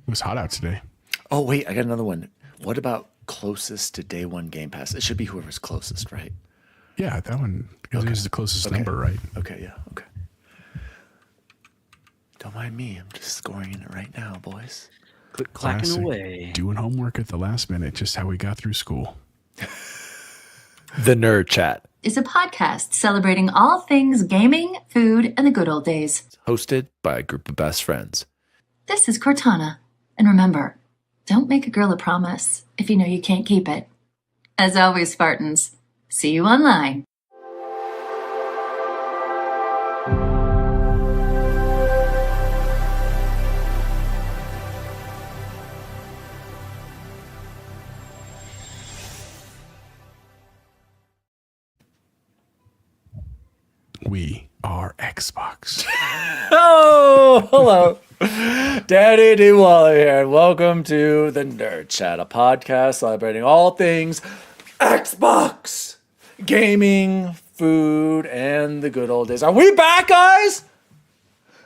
was hot out today. Oh, wait, I got another one. What about closest to day one Game Pass? It should be whoever's closest, right? Yeah, that one because it was the closest number, right? Okay, yeah, okay. Don't mind me. I'm just scoring in it right now, boys. Click clacking away. Doing homework at the last minute, just how we got through school. The Nerd Chat is a podcast celebrating all things gaming, food, and the good old days. hosted by a group of best friends. This is Cortana. And remember, don't make a girl a promise if you know you can't keep it. As always, Spartans, see you online. We are Xbox. Oh, hello. Daddy D. Waller here, and welcome to the Nerd Chat, a podcast celebrating all things Xbox, gaming, food, and the good old days. Are we back, guys?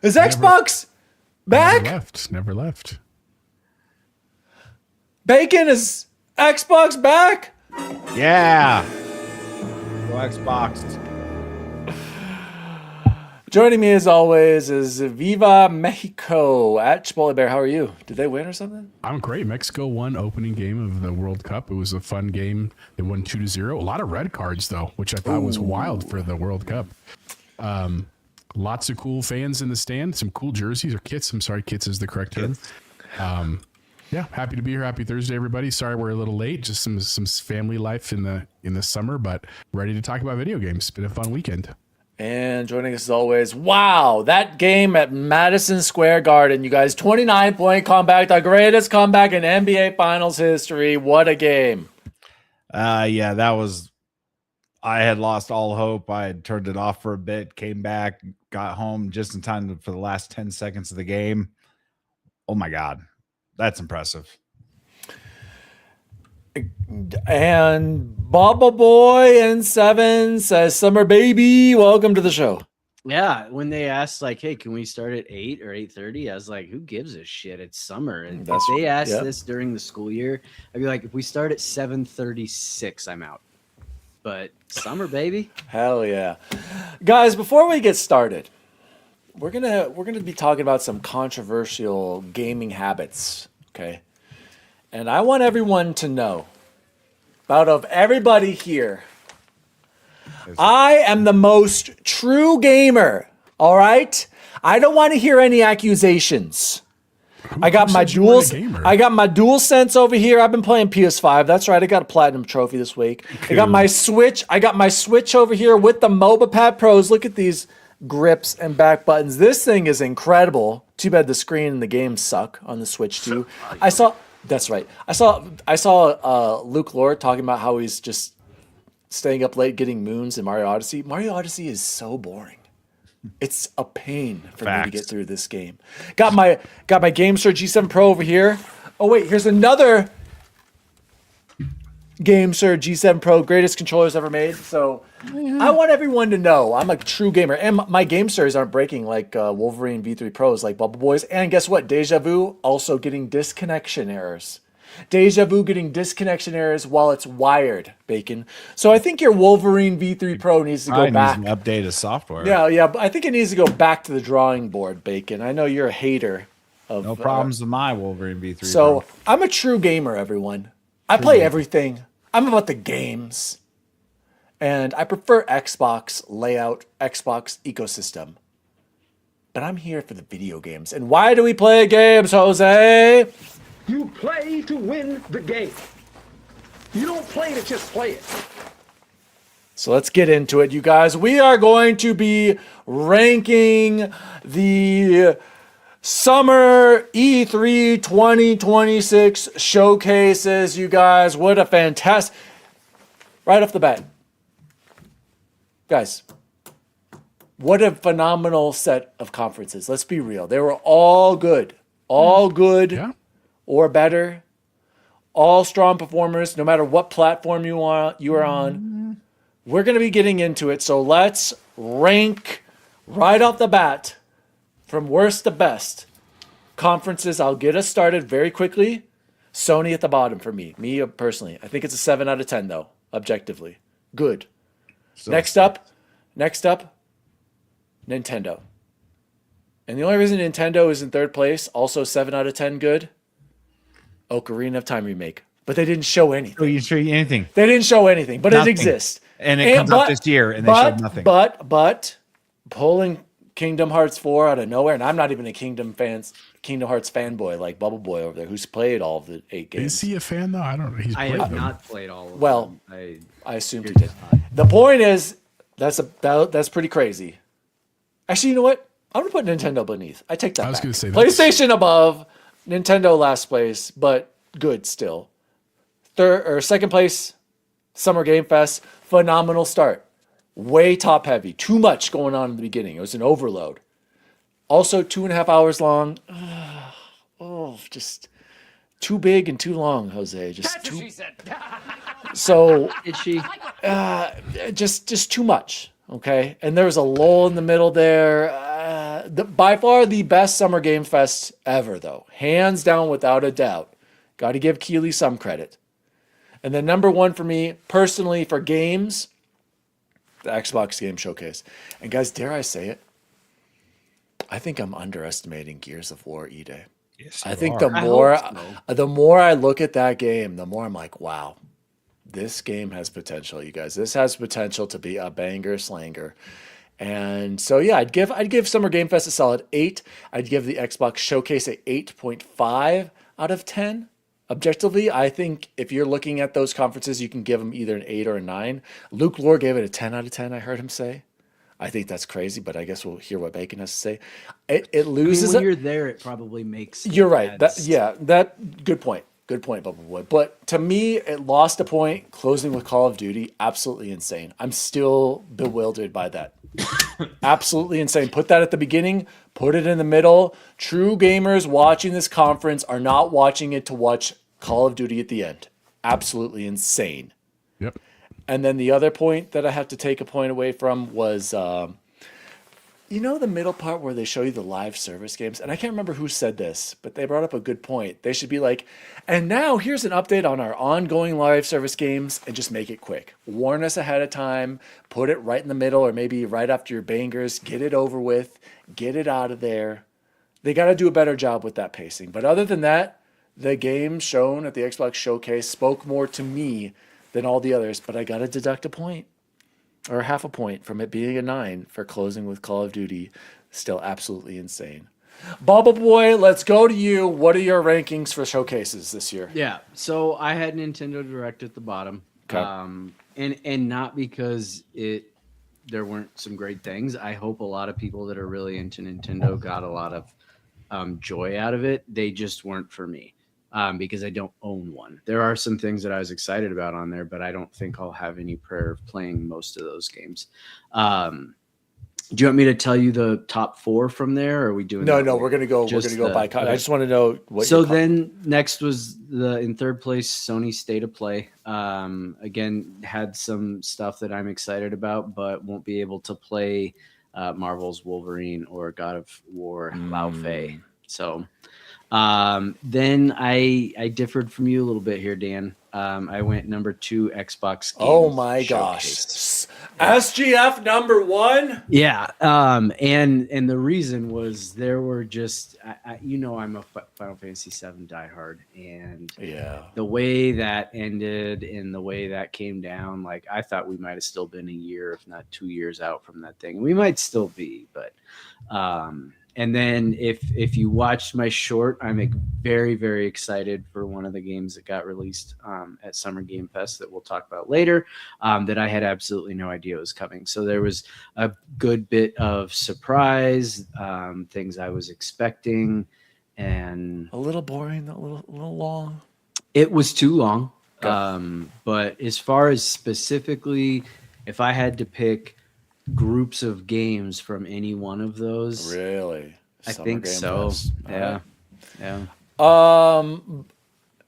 Is Xbox back? Never left. Bacon, is Xbox back? Yeah. Go Xbox. Joining me as always is Viva Mexico at Chipotle Bear. How are you? Did they win or something? I'm great. Mexico won opening game of the World Cup. It was a fun game. They won 2-0. A lot of red cards though, which I thought was wild for the World Cup. Lots of cool fans in the stand. Some cool jerseys or kits. I'm sorry, kits is the correct term. Yeah, happy to be here. Happy Thursday, everybody. Sorry we're a little late. Just some family life in the summer, but ready to talk about video games. It's been a fun weekend. And joining us as always, wow, that game at Madison Square Garden, you guys, 29-point comeback, the greatest comeback in NBA Finals history. What a game. Yeah, that was, I had lost all hope. I had turned it off for a bit, came back, got home just in time for the last 10 seconds of the game. Oh my God, that's impressive. And Baba Boy and Seven says, Summer Baby, welcome to the show. Yeah, when they asked like, "Hey, can we start at 8 or 8:30?" I was like, "Who gives a shit? It's summer." And if they asked this during the school year, I'd be like, "If we start at 7:36, I'm out." But summer, baby. Hell yeah, guys! Before we get started, we're gonna be talking about some controversial gaming habits. Okay. And I want everyone to know, out of everybody here, I am the most true gamer, all right? I don't want to hear any accusations. I got my DualSense over here. I've been playing PS5. That's right. I got a platinum trophy this week. Cool. I got my Switch over here with the MobaPad Pros. Look at these grips and back buttons. This thing is incredible. Too bad the screen and the game suck on the Switch too. That's right. I saw Luke Lord talking about how he's just staying up late getting moons in Mario Odyssey. Mario Odyssey is so boring. It's a pain for me to get through this game. Got my GameSir G7 Pro over here. Oh wait, here's another GameSir G7 Pro, greatest controllers ever made. So I want everyone to know I'm a true gamer, and my GameSirs aren't breaking like Wolverine V3 Pros, like Bubble Boys. And guess what? Deja Vu also getting disconnection errors. Deja Vu getting disconnection errors while it's wired, Bacon. So I think your Wolverine V3 Pro needs to go back. Needs an update of software. Yeah, but I think it needs to go back to the drawing board, Bacon. I know you're a hater of no problems with my Wolverine V3. So Pro. I'm a true gamer, everyone. I play everything. I'm about the games. And I prefer Xbox layout, Xbox ecosystem. But I'm here for the video games. And why do we play games, Jose? You play to win the game. You don't play to just play it. So let's get into it, you guys. We are going to be ranking the Summer E3 2026 showcases, you guys. What a fantastic... Right off the bat. Guys, what a phenomenal set of conferences. Let's be real. They were all good. All good or better. All strong performers, no matter what platform you are on. We're going to be getting into it. So let's rank right off the bat from worst to best conferences, I'll get us started very quickly. Sony at the bottom for me. Me personally. I think it's a 7 out of 10 though, objectively. Good. So Next up, Nintendo. And the only reason Nintendo is in third place, also 7 out of 10 good, Ocarina of Time remake. But they didn't show anything. you didn't show you anything. They didn't show anything, but Nothing. it exists. And it comes out this year, and they showed nothing. But pulling Kingdom Hearts 4 out of nowhere, and I'm not even a Kingdom Hearts fanboy like Bubble Boy over there, who's played all of the 8 games. Is he a fan though? I don't know. I have not played all of Well, them. I assumed he did. The point is, that's pretty crazy. Actually, you know what? I'm gonna put Nintendo beneath. I take that. I was back. gonna say PlayStation above, Nintendo last place, but good still. Third or second place, Summer Game Fest, phenomenal start. Way top heavy. Too much going on in the beginning. It was an overload. Also 2.5 hours long. Oh, just too big and too long, Jose. Just too. So Itchy. just too much. Okay, and there was a lull in the middle there. By far the best Summer Game Fest ever, though, hands down, without a doubt. Got to give Keeley some credit. And then number one for me personally for games, the Xbox Game Showcase. And guys, dare I say it? I think I'm underestimating Gears of War E-Day. Yes, I think you are. the more I look at that game, the more I'm like, wow, this game has potential, you guys. This has potential to be a banger slanger. And so yeah, I'd give Summer Game Fest a solid 8. I'd give the Xbox Showcase a 8.5 out of 10. Objectively, I think if you're looking at those conferences, you can give them either an 8 or a 9. Luke Lore gave it a 10 out of 10, I heard him say. I think that's crazy, but I guess we'll hear what Bacon has to say. It loses. when you're there, it probably makes. You're right. That good point. Good point, Bubble Boy. But to me, it lost a point. Closing with Call of Duty, absolutely insane. I'm still bewildered by that. Absolutely insane. Put that at the beginning. Put it in the middle. True gamers watching this conference are not watching it to watch Call of Duty at the end. Absolutely insane. Yep. And then the other point that I have to take a point away from was, the middle part where they show you the live service games. And I can't remember who said this, but they brought up a good point. They should be like, and now here's an update on our ongoing live service games, and just make it quick. Warn us ahead of time, put it right in the middle, or maybe right after your bangers, get it over with, get it out of there. They got to do a better job with that pacing. But other than that, the games shown at the Xbox Showcase spoke more to me than all the others, but I got to deduct a point or half a point from it being a 9 for closing with Call of Duty. Still absolutely insane. Bubble Boy, let's go to you. What are your rankings for showcases this year? Yeah. So I had Nintendo Direct at the bottom. Okay. And not because there weren't some great things. I hope a lot of people that are really into Nintendo got a lot of joy out of it. They just weren't for me. Because I don't own one. There are some things that I was excited about on there, but I don't think I'll have any prayer of playing most of those games. Do you want me to tell you the top 4 from there? Or are we doing? No, we're gonna go. We're gonna go by. I just want to know what. So then next was in third place, Sony State of Play. Again, had some stuff that I'm excited about, but won't be able to play Marvel's Wolverine or God of War Lao Fei. So. Then I differed from you a little bit here, Dan. I went number 2 Xbox. Oh my gosh, SGF number 1. Yeah. And the reason was there were just I'm a Final Fantasy VII diehard, and the way that ended and the way that came down, like I thought we might have still been a year, if not 2 years out from that thing. We might still be, but and then if you watched my short, I'm very, very excited for one of the games that got released at Summer Game Fest that we'll talk about later, that I had absolutely no idea was coming. So there was a good bit of surprise, things I was expecting, and a little boring, a little long. It was too long. But as far as specifically, if I had to pick groups of games from any one of those, really, I think so. Yeah.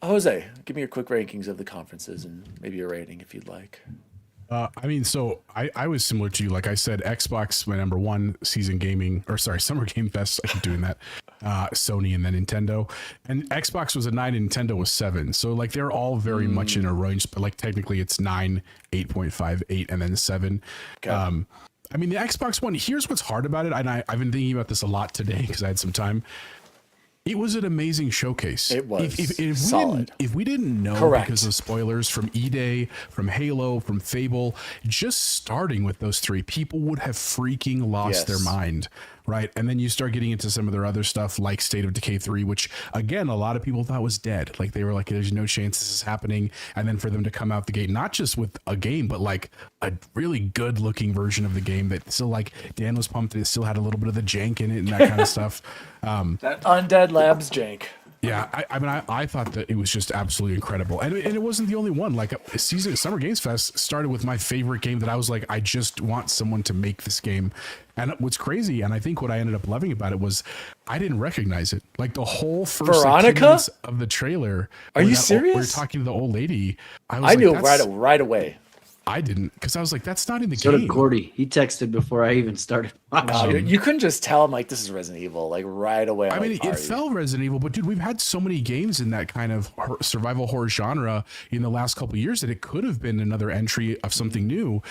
Jose, give me your quick rankings of the conferences and maybe your rating if you'd like. I mean, so I was similar to you. Like I said, Xbox, my number one, season gaming, or sorry, Summer Game Fest. I keep doing that. Sony and then Nintendo. And Xbox was a 9 and Nintendo was 7. So like they're all very much in a range, but like technically it's 9, 8.5, 8, and then 7. Okay. I mean, the Xbox One, here's what's hard about it. And I've been thinking about this a lot today because I had some time. It was an amazing showcase. It was if solid. If we didn't know Correct. because of spoilers from E-Day, from Halo, from Fable, just starting with those three, people would have freaking lost their mind, right? And then you start getting into some of their other stuff like State of Decay 3, which again, a lot of people thought was dead. Like they were like, there's no chance this is happening. And then for them to come out the gate, not just with a game, but like a really good looking version of the game that still, like Dan was pumped that it still had a little bit of the jank in it and that kind of stuff. That Undead Labs jank. Yeah, I mean, I thought that it was just absolutely incredible, and it wasn't the only one. Like Summer Games Fest started with my favorite game that I was like, I just want someone to make this game. And what's crazy, and I think what I ended up loving about it was I didn't recognize it. Like the whole first like, 2 Veronica? minutes of the trailer. Are you We're serious? talking to the old lady. I I knew "That's-" right away. I didn't, because I was like, that's not in the So game. did Gordy. He texted before I even started watching. You couldn't just tell him like this is Resident Evil like right away. I mean, it felt Resident Evil, but dude, we've had so many games in that kind of survival horror genre in the last couple of years that it could have been another entry of something new.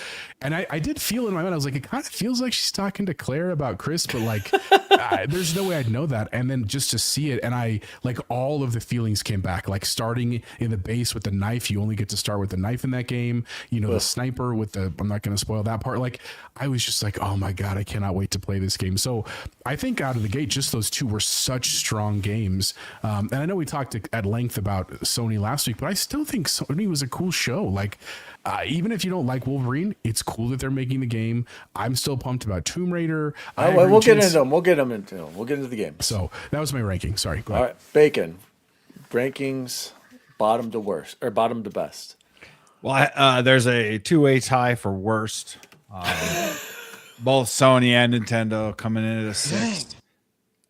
And I did feel in my mind, I was like, it kind of feels like she's talking to Claire about Chris, but like, there's no way I'd know that. And then just to see it, and I like all of the feelings came back, like starting in the base with the knife. You only get to start with the knife in that game. You know, the sniper with the, I'm not going to spoil that part. Like, I was just like, oh my God, I cannot wait to play this game. So I think out of the gate, just those two were such strong games. And I know we talked at length about Sony last week, but I still think Sony was a cool show. Like, even if you don't like Wolverine, it's cool that they're making the game. I'm still pumped about Tomb Raider. We'll get into them. We'll get into the game. So that was my ranking. Sorry. Go All ahead. right, Bacon. Rankings, bottom to worst or bottom to best. Well, there's a 2-way tie for worst. Both Sony and Nintendo coming in at a 6.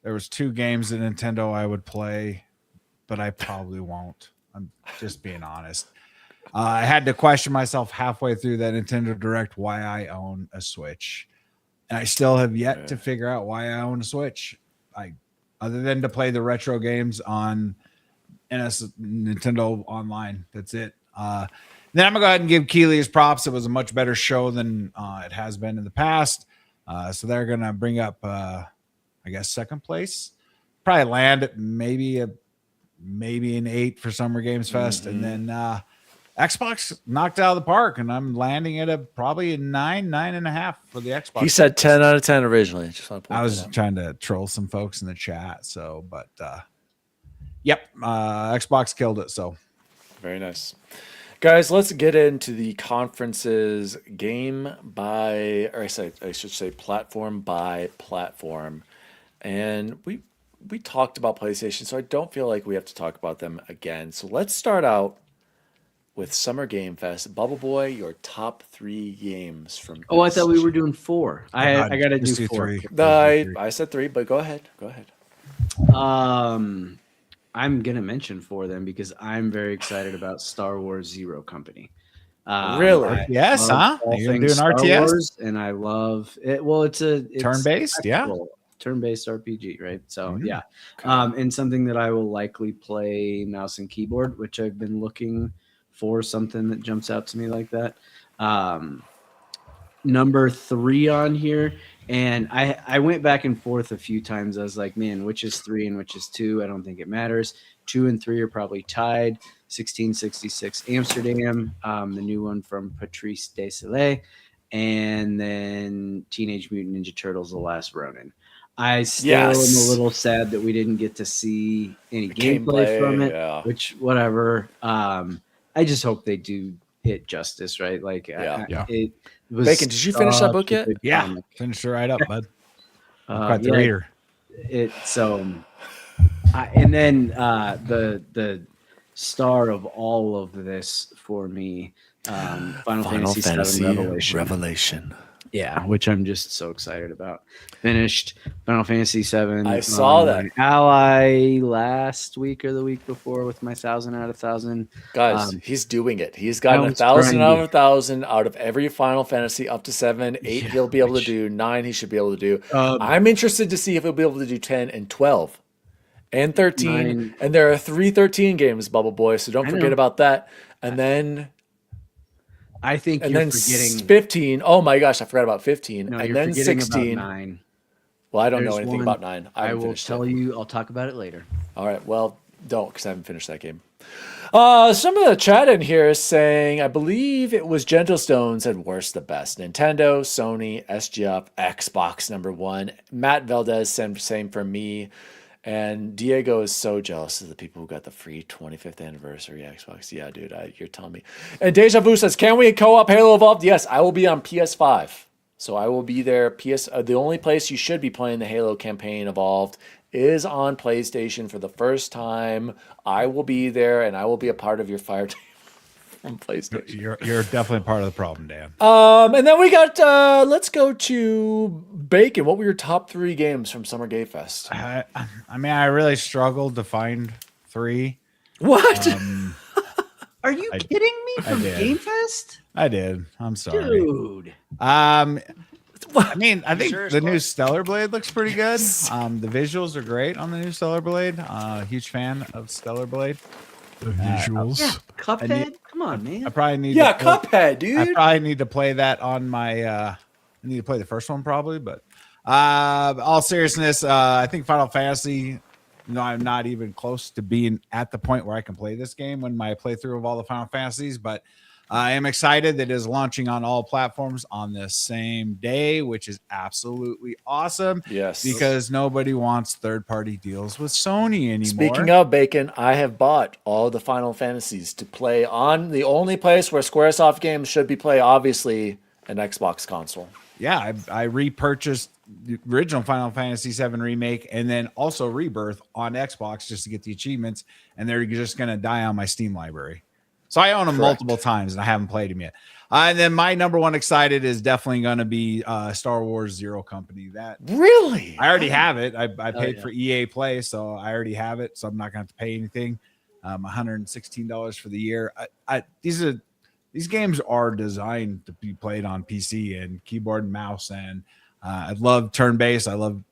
There was 2 games that Nintendo I would play, but I probably won't. I'm just being honest. I had to question myself halfway through that Nintendo Direct why I own a Switch. And I still have yet to figure out why I own a Switch. Other than to play the retro games on Nintendo Online. That's it. Then I'm going to go ahead and give Keeley his props. It was a much better show than it has been in the past. So they're going to bring up, I guess, second place. Probably land at maybe an 8 for Summer Games Fest. And then Xbox knocked out of the park, and I'm landing at probably a 9.5 for the Xbox. He said 10 out of 10 originally. I was trying to troll some folks in the chat. So, but Xbox killed it. So very nice. Guys, let's get into the conferences game by, or I should say platform by platform. And we talked about PlayStation, so I don't feel like we have to talk about them again. So let's start out with Summer Game Fest. Bubble Boy, your top 3 games from. Oh, I thought we were doing 4. I got to do 4. 3. I said 3, but go ahead. Go ahead. I'm going to mention 4 then because I'm very excited about Star Wars Zero Company. Really? Yes, huh? You're doing Star RTS? Wars, and I love it. Well, it's turn-based, turn-based RPG, right? So yeah, and something that I will likely play mouse and keyboard, which I've been looking for something that jumps out to me like that. Number 3 on here, and I went back and forth a few times. I was like, man, which is 3 and which is 2? I don't think it matters. 2 and 3 are probably tied. 1666 Amsterdam, the new one from Patrice Desilets, and then Teenage Mutant Ninja Turtles: The Last Ronin. I still am a little sad that we didn't get to see any gameplay from it, which whatever. I just hope they do it justice, right? Like, it was. Bacon, did you finish that book yet? Yeah, finish it right up, bud. Got the yeah, reader. And then the star of all of this for me, Final Fantasy VII Revelation. Yeah, which I'm just so excited about. Finished Final Fantasy VII. I saw that. Ally last week or the week before with my 1,000 out of 1,000. Guys, he's doing it. He's gotten I 1,000 was out of grinding. 1,000 out of every Final Fantasy up to 7. 8 Yeah, he'll be able to which- do. 9 he should be able to do. Um, I'm interested to see if he'll be able to do 10 and 12 and 13. 9. And there are 3 13 games, Bubble Boy, so don't I forget know. about that. And then I think and you're then forgetting. 15. Oh my gosh, I forgot about 15. No, and you're then forgetting 16. about 9. Well, I don't know There's anything one- about 9. I haven't will finished tell it. you. I'll talk about it later. All right. Well, don't, because I haven't finished that game. Some of the chat in here is saying, I believe it was Gentle Stone said worst the best. Nintendo, Sony, SGF, Xbox #1. Matt Valdez same for me. And Diego is so jealous of the people who got the free 25th anniversary Xbox. Yeah, dude, you're telling me. And Deja Vu says, can we co-op Halo Evolved? Yes, I will be on PS5. So I will be there. The only place you should be playing the Halo campaign Evolved is on PlayStation for the first time. I will be there, and I will be a part of your fire team from PlayStation. You're definitely part of the problem, Dan. And then we got, let's go to Bacon. What were your top 3 games from Summer Game Fest? I mean, I really struggled to find 3. What? Are you kidding me? From did. Game Fest, I did. I'm sorry. dude. I mean, I think sure it's the new close? Stellar Blade looks pretty good. The visuals are great on the new Stellar Blade. Huge fan of Stellar Blade. The visuals. Yeah, Cuphead. Come on, man. I probably need Yeah, to play, Cuphead, I dude. probably need to play that on my I need to play the first one probably, but all seriousness, I think Final Fantasy, I'm not even close to being at the point where I can play this game when my playthrough of all the Final Fantasies, but I am excited that it is launching on all platforms on the same day, which is absolutely awesome. Yes. Because nobody wants third-party deals with Sony anymore. Speaking of Bacon, I have bought all the Final Fantasies to play on the only place where Squaresoft games should be played, obviously, an Xbox console. Yeah, I repurchased the original Final Fantasy VII Remake and then also Rebirth on Xbox just to get the achievements, and they're just going to die on my Steam library. So I own them multiple times, and I haven't played them yet. And then my number one excited is definitely going to be Star Wars Zero Company. That Really? I already have it. I paid yeah. for EA Play, so I already have it. So I'm not going to have to pay anything. $116 for the year. These games are designed to be played on PC and keyboard and mouse, and I love turn-based. I love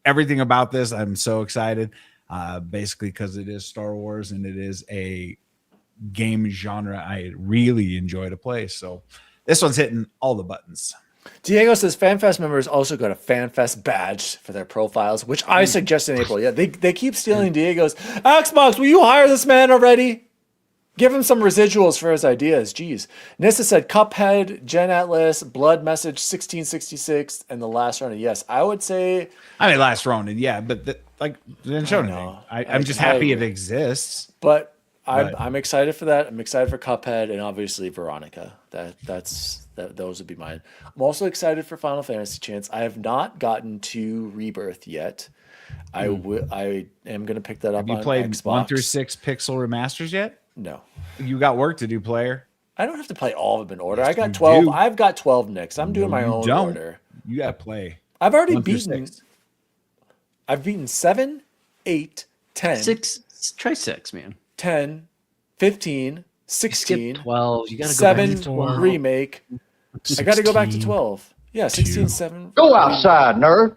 everything about this. I'm so excited, basically because it is Star Wars and it is a game genre I really enjoy to play. So this one's hitting all the buttons. Diego says FanFest members also got a FanFest badge for their profiles, which I suggest in April. Yeah, they keep stealing Diego's. Xbox, will you hire this man already? Give him some residuals for his ideas. Jeez. Nissa said Cuphead, Gen Atlas, Blood Message 1666, and The Last Ronin. Yes, I would say. I mean, Last Ronin, yeah, but they didn't show anything. know. I'm just I happy it agree. exists. But I'm excited for that. I'm excited for Cuphead and obviously Veronica. Those would be mine. I'm also excited for Final Fantasy Chance. I have not gotten to Rebirth yet. I am going to pick that up Have you on played Xbox. 1 through 6 pixel remasters yet? No. You got work to do, player. I don't have to play all of them in order. Yes, I got you 12. do. I've got 12 nicks. I'm doing my You own don't. order. You got to play. I've already 1 through beaten 6. I've beaten 7, 8, 10, 6. Try 6, man. 10, 15, You 16, skip 12. You got to go back 7 to 12. remake. I got to go back to 16. 12. Yeah, 16, 2. 7. Go outside, nerd.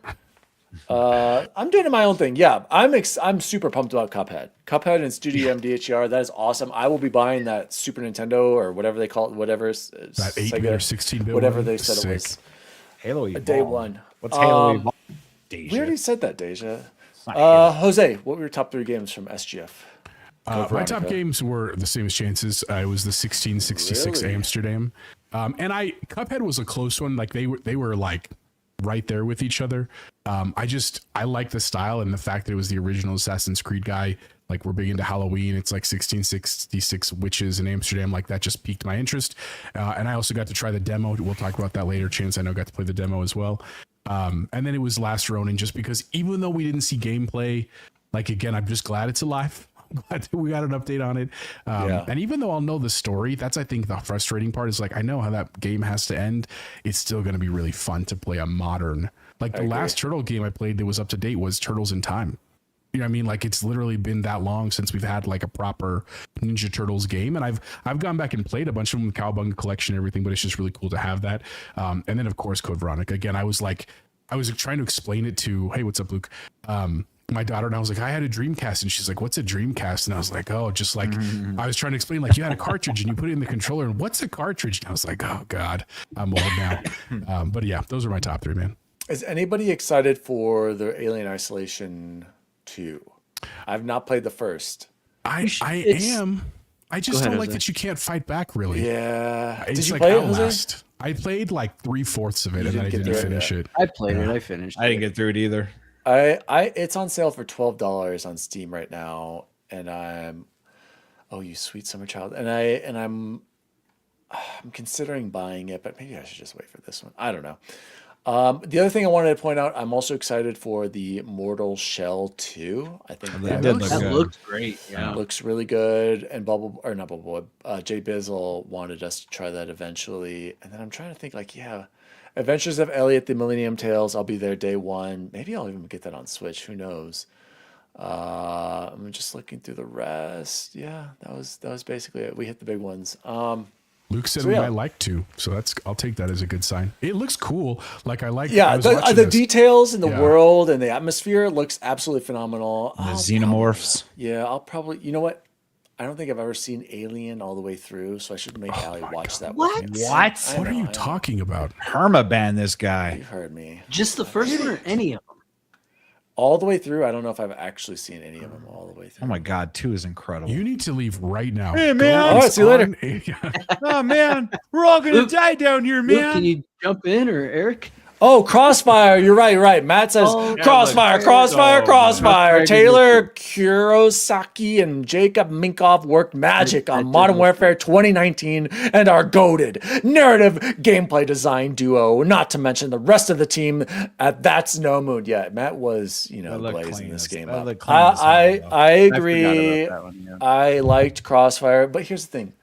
I'm doing my own thing. Yeah, I'm super pumped about Cuphead. Cuphead and Studio MDHR. That is awesome. I will be buying that Super Nintendo or whatever they call it, whatever That Sega, 8-bit or 16-bit whatever one? they said it was. Sick. Halo Evolved. Day one. What's Halo Um, Evolved? We already said that, Deja. not Halo. Jose, what were your top 3 games from SGF? My top games were the same as Chance's. It was the 1666 Really? Amsterdam, and Cuphead was a close one. Like they were like right there with each other. I like the style and the fact that it was the original Assassin's Creed guy. Like we're big into Halloween. It's like 1666 witches in Amsterdam. Like that just piqued my interest. And I also got to try the demo. We'll talk about that later. Chance, I know, got to play the demo as well. And then it was Last Ronin, just because even though we didn't see gameplay, like again, I'm just glad it's alive. glad that we got an update on it. And even though I'll know the story, that's, I think, the frustrating part is like, I know how that game has to end. It's still going to be really fun to play a modern, like the last Turtle game I played that was up to date was Turtles in Time. You know what I mean? Like, it's literally been that long since we've had like a proper Ninja Turtles game. And I've gone back and played a bunch of them, the Cowabunga collection and everything, but it's just really cool to have that. And then of course, Code Veronica. Again, I was trying to explain it to, hey, what's up, Luke? My daughter, and I was like, I had a Dreamcast, and she's like, what's a Dreamcast? And I was like, oh, just like, I was trying to explain, like, you had a cartridge and you put it in the controller, and what's a cartridge? And I was like, oh God, I'm old now. But yeah, those are my top 3, man. Is anybody excited for the Alien Isolation 2? I've not played the first. I am. I just don't like that you can't fight back, really. Yeah. It's Did you like play Outlast. it, I played like 3/4 of it, and then I didn't finish it. I played it. I finished it. I didn't get through it either. it's on sale for $12 on Steam right now, and you sweet summer child, and I'm considering buying it, but maybe I should just wait for this one. I don't know. The other thing I wanted to point out, I'm also excited for the Mortal Shell 2. I think That looks great. Yeah, looks really good. And Jay Bizzle wanted us to try that eventually. And then I'm trying to think, like, Adventures of Elliot, the Millennium Tales. I'll be there day one. Maybe I'll even get that on Switch. Who knows? I'm just looking through the rest. Yeah, that was basically it. We hit the big ones. Luke said we might like to, so I'll take that as a good sign. It looks cool. Like, I like. The details in the world and the atmosphere looks absolutely phenomenal. The xenomorphs. I'll probably. You know what? I don't think I've ever seen Alien all the way through, so I should make Allie watch that. What? With me. What are you talking about? Permaban this guy. You've heard me. Just the first one or any of them? All the way through. I don't know if I've actually seen any of them all the way through. Oh my God, 2 is incredible. You need to leave right now. Hey, man. All right, see you later. Oh man, we're all gonna die down here, man. Luke, can you jump in, or Eric? Oh, Crossfire. You're right. Matt says Crossfire. Taylor Kurosaki and Jacob Minkoff worked magic on Modern Warfare 2019 and are goated. Narrative gameplay design duo, not to mention the rest of the team at That's No Moon. Yeah, Matt was, blazing this game up. I agree. I liked Crossfire, but here's the thing.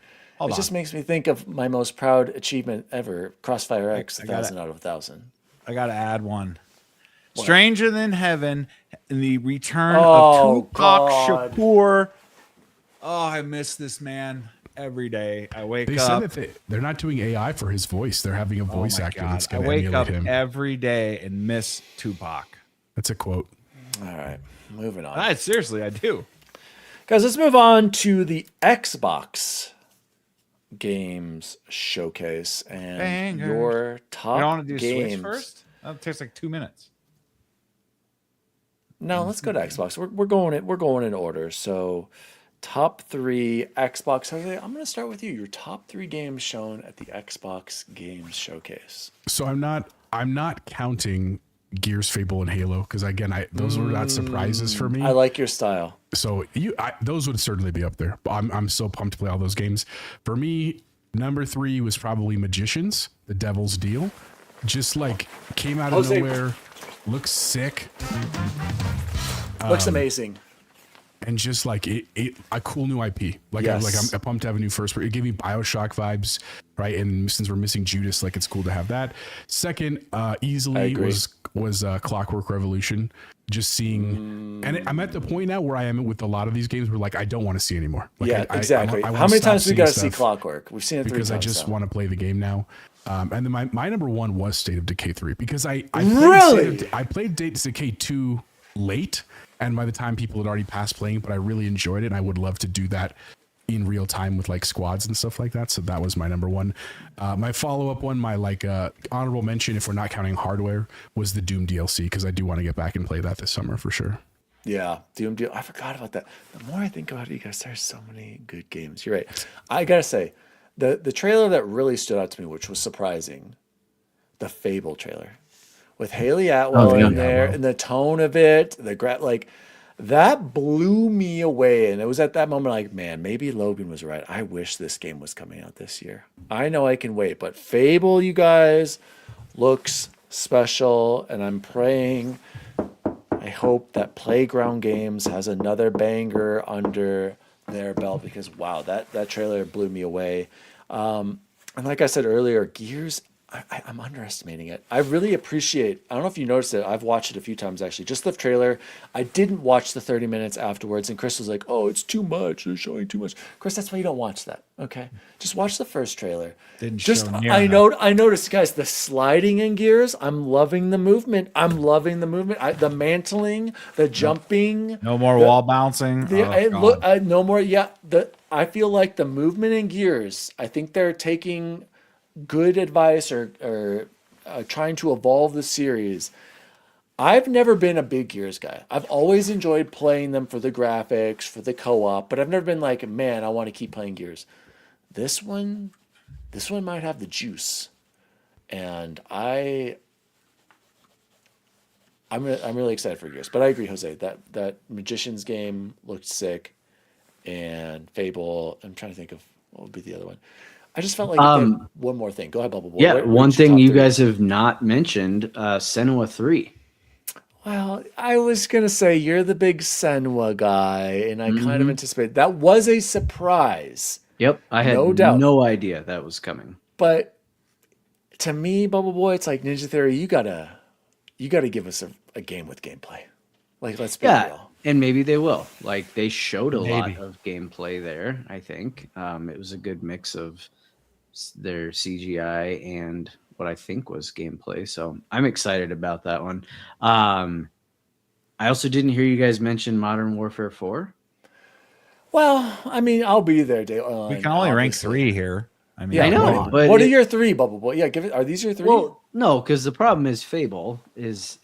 It just makes me think of my most proud achievement ever, Crossfire X, 1,000 out of 1,000. I gotta add one. What? Stranger Than Heaven and the return of Tupac Shakur. Oh, I miss this man every day. I wake up. They said that they're not doing AI for his voice. They're having a voice actor that's going to emulate him. I wake up every day and miss Tupac. That's a quote. All right, moving on. Seriously, I do. Guys, let's move on to the Xbox Games Showcase and your top you don't want to do games. Switch first? That takes like 2 minutes. No, let's go to Xbox. We're going in order. So, top 3 Xbox. Jose, I'm going to start with you. Your top 3 games shown at the Xbox Games Showcase. So I'm not counting Gears, Fable, and Halo because again, those were not surprises for me. I like your style. So those would certainly be up there. I'm so pumped to play all those games. For me, number 3 was probably Magicians, The Devil's Deal. Just like came out of nowhere, looks sick, looks amazing, and just like a cool new IP. Like I'm pumped to have a new first. It gave me BioShock vibes, right? And since we're missing Judas, like it's cool to have that. Second, easily was Clockwork Revolution. Just seeing, and I'm at the point now where I am with a lot of these games where like I don't want to see anymore. Like, exactly. I How many times do we got to see Clockwork? We've seen it 3 times. Because I just want to play the game now. And then my number 1 was State of Decay 3 because I played State of Decay 2 late, and by the time people had already passed playing, but I really enjoyed it. And I would love to do that in real time with like squads and stuff like that. So that was my number 1. My follow-up one, my honorable mention, if we're not counting hardware, was the Doom DLC because I do want to get back and play that this summer for sure. Yeah, Doom deal. I forgot about that. The more I think about it, you guys, there's so many good games. You're right. I gotta say, the trailer that really stood out to me, which was surprising, the Fable trailer with Haley Atwell in there, and the tone of it, that blew me away. And it was at that moment like, man, maybe Logan was right. I wish this game was coming out this year. I know I can wait, but Fable, you guys, looks special, and I'm praying. I I hope that Playground Games has another banger under their belt because wow, that trailer blew me away. And like I said earlier, Gears, I'm underestimating it. I really appreciate. I don't know if you noticed it. I've watched it a few times actually. Just the trailer. I didn't watch the 30 minutes afterwards, and Chris was like, "Oh, it's too much. They're showing too much." Chris, that's why you don't watch that. Okay, just watch the first trailer. Didn't Just show near I enough. know. I noticed, guys, the sliding in Gears. I'm loving the movement. I'm loving the movement. The mantling, the jumping. No more wall bouncing. No more. Yeah, I feel like the movement in Gears. I think they're taking good advice or trying to evolve the series. I've never been a big Gears guy. I've always enjoyed playing them for the graphics, for the co-op, but I've never been like, man, I want to keep playing Gears. This one might have the juice, and I'm really excited for Gears. But I agree, Jose. That Magician's game looked sick, and Fable. I'm trying to think of what would be the other one. I just felt like one more thing. Go ahead, Bubble Boy. Yeah, one thing you guys have not mentioned, Senua 3. Well, I was going to say you're the big Senua guy, and I kind of anticipated. That was a surprise. Yep, I had no idea that was coming. But to me, Bubble Boy, it's like Ninja Theory, you gotta give us a game with gameplay. Like, let's be real. And maybe they will. Like, they showed a lot of gameplay there, I think. It was a good mix of their CGI and what I think was gameplay. So I'm excited about that one. I also didn't hear you guys mention Modern Warfare 4. Well, I mean, I'll be there. We can only rank 3 here. I mean, Yeah, I know. But what are your 3, Bubble Boy? Yeah, are these your 3? Well, no, because the problem is Fable is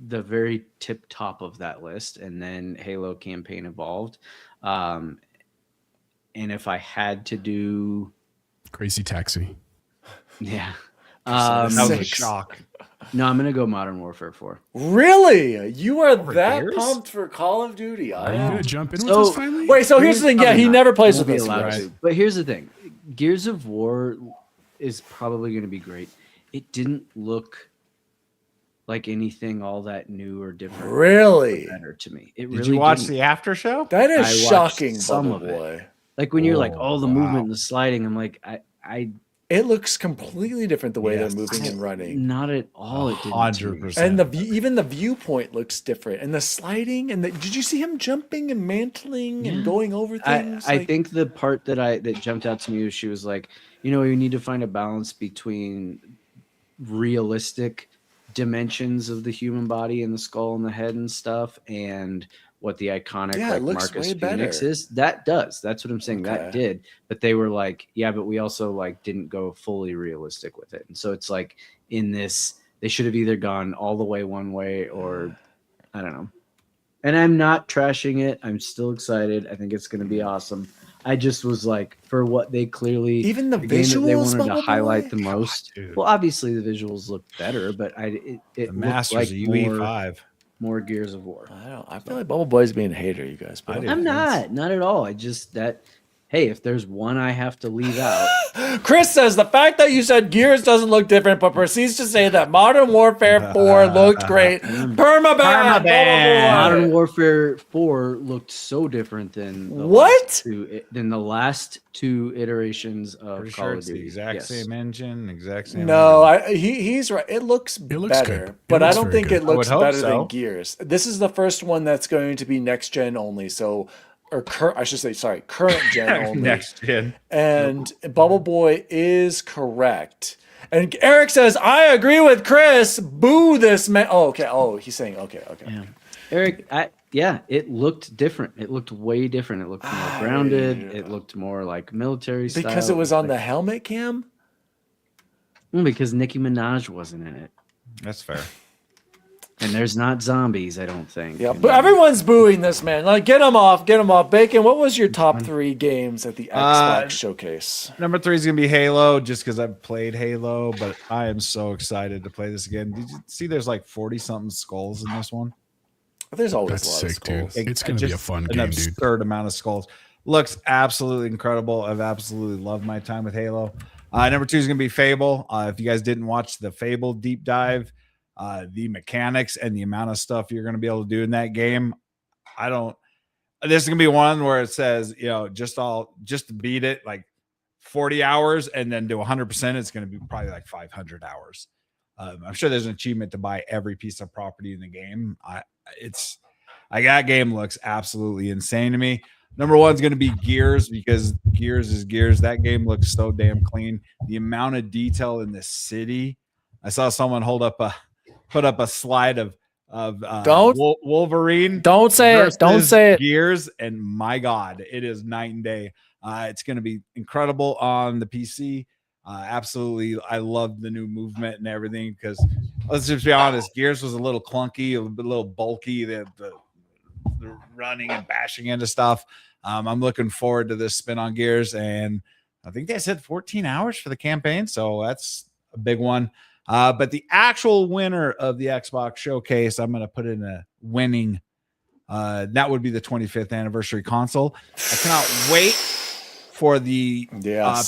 the very tip top of that list, and then Halo Campaign Evolved. And if I had to do Crazy Taxi. Yeah. that was a shock. No, I'm going to go Modern Warfare 4. Really? You are that Gears? pumped for Call of Duty? Are you going to jump in So- with us finally? Wait, so here's the thing. Yeah, he never plays with Won't be us. allowed Right. to. But here's the thing. Gears of War is probably going to be great. It didn't look like anything all that new or different. Really? Or better to me. It Did really you watch didn't. the after show? That is I watched shocking, some Bubble of it. Boy. Like when you're like, Oh, oh, the wow. movement and the sliding, I'm like, I It looks completely different the way Yes. they're moving and running. not at all. It didn't to me. 100%. And even the viewpoint looks different, and the sliding, and did you see him jumping and mantling and Yeah. going over things? I think the part that jumped out to me was she was like, you know, you need to find a balance between realistic dimensions of the human body and the skull and the head and stuff, and what the iconic Yeah, it like looks Marcus way Phoenix better. is. That's what I'm saying. Okay. That did, but they were like, yeah, but we also like didn't go fully realistic with it, and so it's like in this, they should have either gone all the way one way or I don't know. And I'm not trashing it. I'm still excited. I think it's going to be awesome. I just was like, for what they clearly Even the game that they visuals, wanted to Bubble highlight Boy? the most. dude. Well, obviously the visuals look better, but it The looked Masters like of UE5. more Gears of War. I feel like Bubble Boy's being a hater, you guys. But I do. I'm not at all. I just hey, if there's one I have to leave out, Chris says the fact that you said Gears doesn't look different, but proceeds to say that Modern Warfare 4 looked great. Permaban! Bubble Boy! Modern Warfare 4 looked so different than the last two iterations of Pretty Call sure of it's the Duty. exact Yes. same engine, exact same. No, everything. he's right. It looks looks better, good. It but I looks don't very think good. it looks I would hope better so. than Gears. This is the first one that's going to be next gen only. So, I should say, sorry, current gen only. Next gen. And Bubble Boy is correct. And Eric says, I agree with Chris. Boo this man. Oh, okay. Oh, he's saying, okay. Yeah. Eric, it looked different. It looked way different. It looked more grounded. It looked more like military style. Because it was on the helmet cam? Because Nicki Minaj wasn't in it. That's fair. And there's not zombies, I don't think. Yeah, but everyone's booing this man. Like, get him off. Bacon, what was your top 3 games at the Xbox showcase? Number 3 is gonna be Halo, just because I've played Halo, but I am so excited to play this again. Did you see? There's like 40-something skulls in this one. There's always That's a lot sick, of dude. skulls. It's going to be a fun game, dude. Absurd amount of skulls. Looks absolutely incredible. I've absolutely loved my time with Halo. Number 2 is gonna be Fable. If you guys didn't watch the Fable deep dive, the mechanics and the amount of stuff you're going to be able to do in that game. This is going to be one where it says, just to beat it, like 40 hours and then do 100%. It's going to be probably like 500 hours. I'm sure there's an achievement to buy every piece of property in the game. That game looks absolutely insane to me. Number one's going to be Gears, because Gears is Gears. That game looks so damn clean. The amount of detail in the city. I saw someone put up a slide of Wolverine. Don't say it. Don't say it. Gears, and my God, it is night and day. It's going to be incredible on the PC. Absolutely, I love the new movement and everything, because let's just be honest, Gears was a little clunky, a little bulky. The running and bashing into stuff. I'm looking forward to this spin on Gears, and I think they said 14 hours for the campaign, so that's a big one. But the actual winner of the Xbox Showcase, I'm going to put in a winning. That would be the 25th anniversary console. I cannot wait for the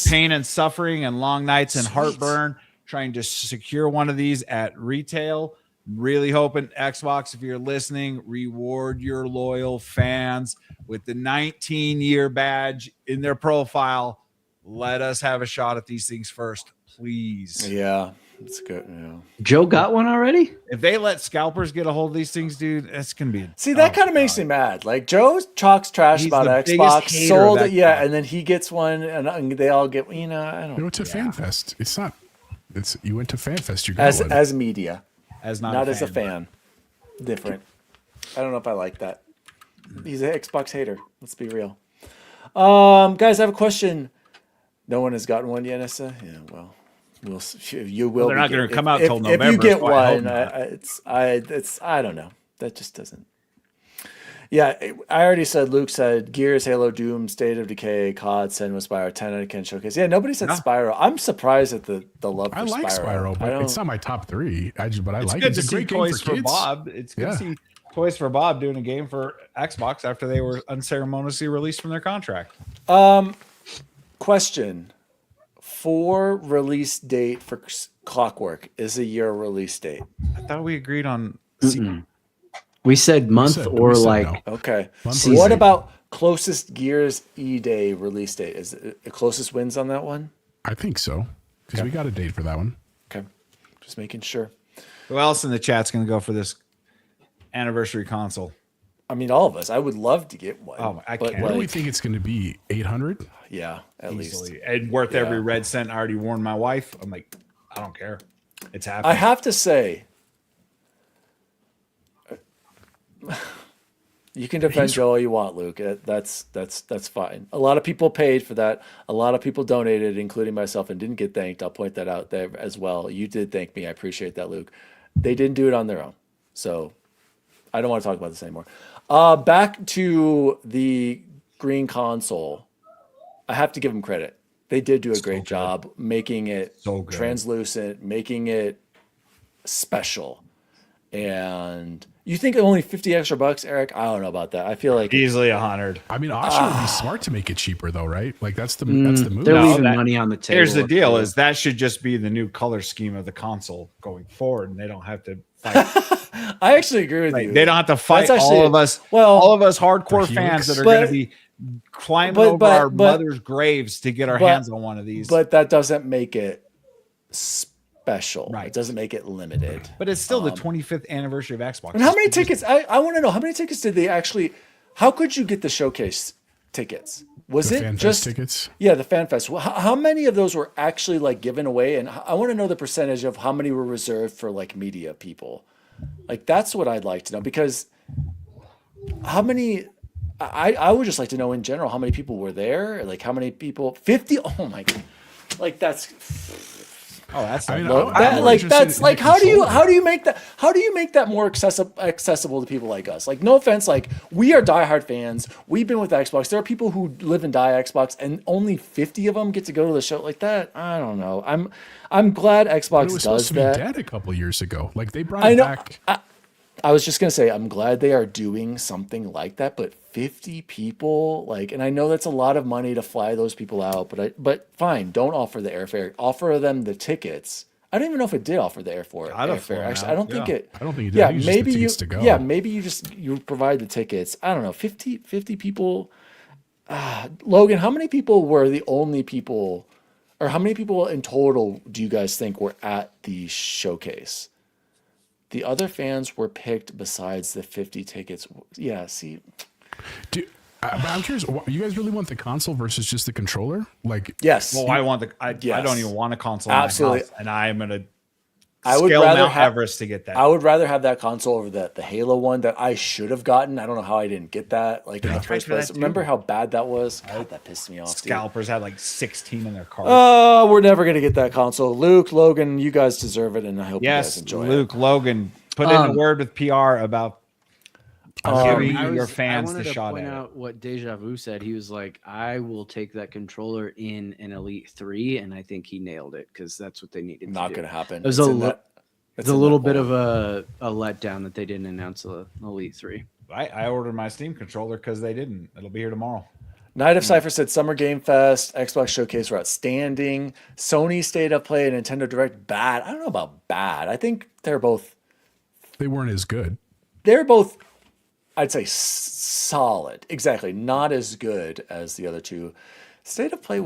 pain and suffering and long nights and heartburn trying to secure one of these at retail. Really hoping Xbox, if you're listening, reward your loyal fans with the 19-year badge in their profile. Let us have a shot at these things first, please. Yeah, that's good. Yeah. Joe got one already? If they let scalpers get a hold of these things, dude, that's going to be... See, that kind of makes me mad. Like, Joe talks trash about Xbox, sold it, and then he gets one, and they all get, I don't... You went to FanFest. It's not... You went to FanFest. You got one. As media. As not as a fan. Different. I don't know if I like that. He's an Xbox hater. Let's be real. Guys, I have a question. No one has gotten one yet, Issa? Yeah, well, you will. They're not going to come out until November. If you get one, I don't know. That just doesn't. Yeah, I already said. Luke said Gears, Halo, Doom, State of Decay, COD, Senua, Spyro, 10 out of 10 showcase. Yeah, nobody said Spyro. I'm surprised at the love for Spyro. I like Spyro, but it's not my top 3. But I like it. It's a great Toys for Bob. It's good to see Toys for Bob doing a game for Xbox after they were unceremoniously released from their contract. Question. For release date for Clockwork is a year release date. I thought we agreed on... We said month or like... No. Okay. What about closest Gears E-Day release date? Is it the closest wins on that one? I think so, because we got a date for that one. Okay. Just making sure. Who else in the chat's going to go for this anniversary console? I mean, all of us. I would love to get one. Oh, I can't. What do we think it's going to be? 800? Yeah, at least. And worth every red cent. I already warned my wife. I'm like, I don't care. It's happening. I have to say... You can defend Joe all you want, Luke. That's fine. A lot of people paid for that. A lot of people donated, including myself, and didn't get thanked. I'll point that out there as well. You did thank me. I appreciate that, Luke. They didn't do it on their own. So I don't want to talk about this anymore. Back to the green console. I have to give them credit. They did do a great job making it translucent, making it special. And you think only 50 extra bucks, Eric? I don't know about that. I feel like easily 100. I mean, auction would be smart to make it cheaper, though, right? Like that's the move. They're leaving money on the table. Here's the deal: is that should just be the new color scheme of the console going forward, and they don't have to fight. I actually agree with you. They don't have to fight all of us. All of us hardcore fans that are going to be climbing over our mothers' graves to get our hands on one of these. But that doesn't make it special. Right. It doesn't make it limited. But it's still the 25th anniversary of Xbox. And how many tickets? I want to know, how many tickets did they actually... How could you get the showcase tickets? Was it just tickets? Yeah, the FanFest. How many of those were actually like given away? And I want to know the percentage of how many were reserved for like media people. Like that's what I'd like to know, because how many... I would just like to know in general how many people were there. Like how many people? 50? Oh my God! Like that's. Oh, that's I mean, that's like how do you make that more accessible to people like us? Like no offense, like we are diehard fans. We've been with Xbox. There are people who live and die Xbox, and only 50 of them get to go to the show like that. I don't know. I'm glad Xbox does that. It was supposed to be dead a couple years ago. Like they brought it back. I was just gonna say I'm glad they are doing something like that, but 50 people, like, and I know that's a lot of money to fly those people out, but fine, don't offer the airfare, offer them the tickets. I don't even know if it did offer the airfare. Actually, I don't think it. I don't think it did. Yeah, I think it's just the maybe you. tickets to go. Yeah, maybe you provide the tickets. I don't know, 50 people. Logan, how many people were the only people, or how many people in total do you guys think were at the showcase? The other fans were picked besides the 50 tickets. Yeah, see. But I'm curious, you guys really want the console versus just the controller? Like, Yes. Well, I want I don't even want a console. Absolutely. In my house, and I am gonna I would scale rather Mount have Everest to get that. I would rather have that console over the Halo one that I should have gotten. I don't know how I didn't get that. Like in the first place. Remember how bad that was? God, that pissed me off. Scalpers had like 16 in their car. Oh, we're never gonna get that console. Luke, Logan, you guys deserve it, and I hope you guys enjoy Luke, it. Logan, put in a word with PR about giving your fans the shot I wanted to point at it. out what Deja Vu said. He was like, "I will take that controller in an Elite 3," and I think he nailed it because that's what they needed. Not to gonna do. happen. It was it's a little bit of a letdown that they didn't announce the Elite 3. I ordered my Steam controller because they didn't. It'll be here tomorrow. Night of Cypher said Summer Game Fest, Xbox Showcase were outstanding. Sony State of Play and Nintendo Direct bad. I don't know about bad. I think they weren't as good. They're both, I'd say, solid. Exactly. Not as good as the other two. State of Play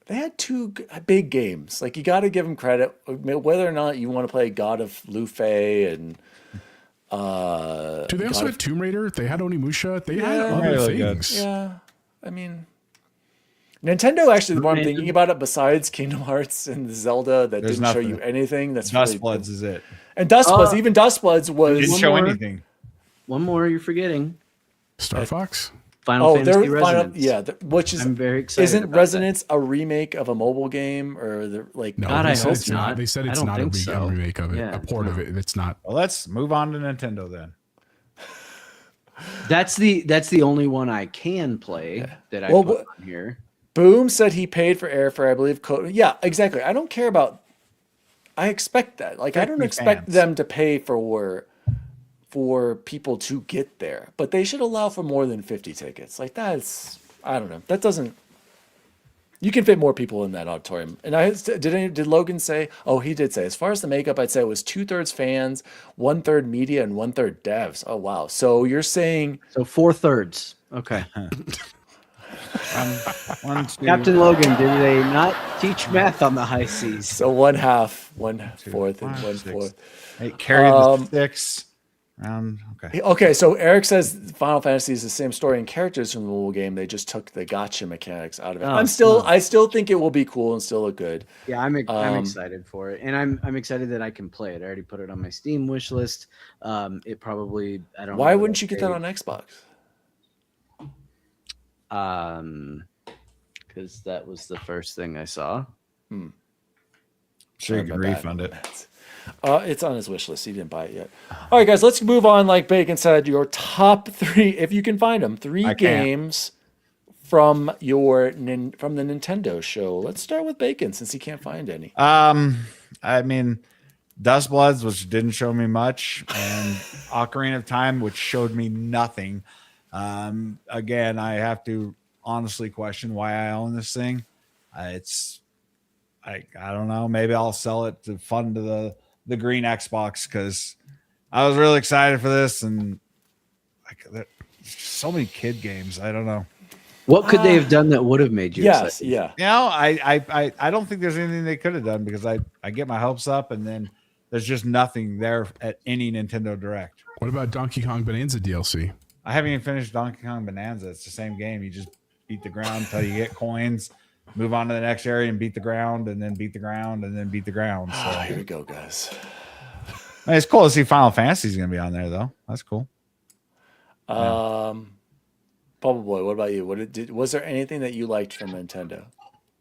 they had two big games. Like, you got to give them credit, whether or not you want to play God of Luffy and. They also had Tomb Raider. They had Onimusha. They had other really things. good. Yeah. I mean, Nintendo, actually, the more I'm thinking about it, besides Kingdom Hearts and Zelda that didn't show you anything, that's Dust really, Bloods is it. And Dust Bloods, even Dust Bloods was. Didn't show anything. One more you're forgetting. Star Fox? Final Fantasy Resonance. Which is I'm very excited. Isn't about Resonance a remake of a mobile game or No, God, they I said hope it's not. not. They said I it's don't not think so. a remake of it, Yeah, a port of it. It's not. Well, let's move on to Nintendo then. That's the only one I can play that I put on here. Boom said he paid for airfare, I believe. Yeah, exactly. I don't care about. I expect that. Like, I don't expect them to pay for people to get there, but they should allow for more than 50 tickets. Like, that's, I don't know. That doesn't. You can fit more people in that auditorium. And did Logan say? Oh, he did say. As far as the makeup, I'd say it was 2/3 fans, 1/3 media, and 1/3 devs. Oh wow! So you're saying 4/3? Okay. One, two, Captain Logan, did they not teach math on the high seas? so 1/2, 1/4, and 1/4. Hey, carry the 6 round. Okay. Okay, so Eric says Final Fantasy is the same story and characters from the mobile game. They just took the gotcha mechanics out of it. I still think it will be cool and still look good. Yeah, I'm excited for it, and I'm excited that I can play it. I already put it on my Steam wish list. It probably I don't. Why wouldn't you get that on Xbox? Because that was the first thing I saw. Sure, you can refund it. It's on his wish list. He didn't buy it yet. All right, guys, let's move on. Like Bacon said, your top 3, if you can find them, 3 games from the Nintendo show. Let's start with Bacon since he can't find any. I mean, Dust Bloods, which didn't show me much, and Ocarina of Time, which showed me nothing. Again, I have to honestly question why I own this thing. I don't know. Maybe I'll sell it to fund the green Xbox because I was really excited for this, and so many kid games. I don't know. What could they have done that would have made you excited? Yeah. You know, I don't think there's anything they could have done because I get my hopes up, and then there's just nothing there at any Nintendo Direct. What about Donkey Kong Bonanza DLC? I haven't even finished Donkey Kong Bonanza. It's the same game. You just beat the ground until you get coins, move on to the next area and beat the ground, and then beat the ground, and then beat the ground. So here we go, guys. I mean, it's cool to see Final Fantasy is going to be on there, though. That's cool. Bubble Boy, what about you? Was there anything that you liked from Nintendo?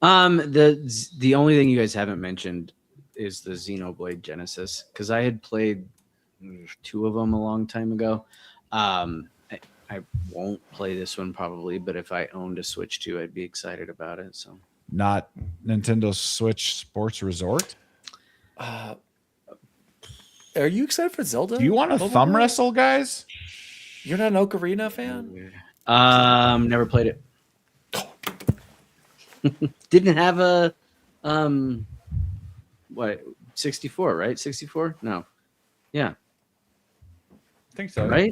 The only thing you guys haven't mentioned is the Xenoblade Genesis because I had played 2 of them a long time ago. I won't play this one probably, but if I owned a Switch 2, I'd be excited about it. So not Nintendo Switch Sports Resort. Are you excited for Zelda? Do you want to thumb wrestle, guys? You're not an Ocarina fan? Never played it. what 64, right? 64? No. Yeah. I think so. Right?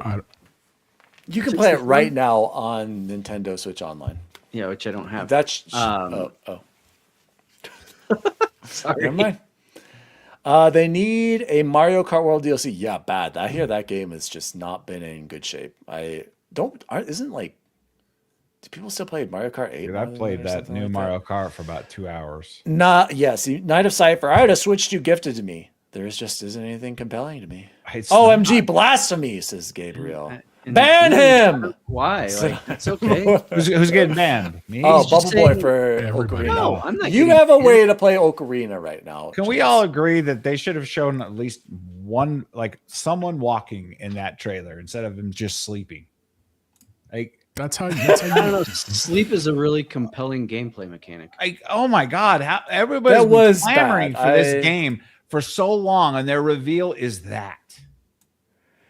You can play it 64? right now on Nintendo Switch Online. Yeah, which I don't have. That's Um, sorry. Never mind. They need a Mario Kart World DLC. Yeah, bad. I hear that game has just not been in good shape. Isn't like, do people still play Mario Kart 8? Dude, I played that new Mario Kart for about 2 hours. See, Night of Cypher. I had a Switch 2 gifted to me. There just isn't anything compelling to me. It's OMG, blasphemy, says Gabriel. And Ban him! Why? Like, it's okay. Who's getting banned? Me? Oh, just Bubble Boy saying- for Everybody. Ocarina. No, I'm not. You getting have a banned. way to play Ocarina right now. Can we all agree that they should have shown at least one, like someone walking in that trailer instead of him just sleeping? Like, That's how. I don't know. Sleep is a really compelling gameplay mechanic. oh my God, how everybody's That been was clamoring bad. for this game for so long, and their reveal is that.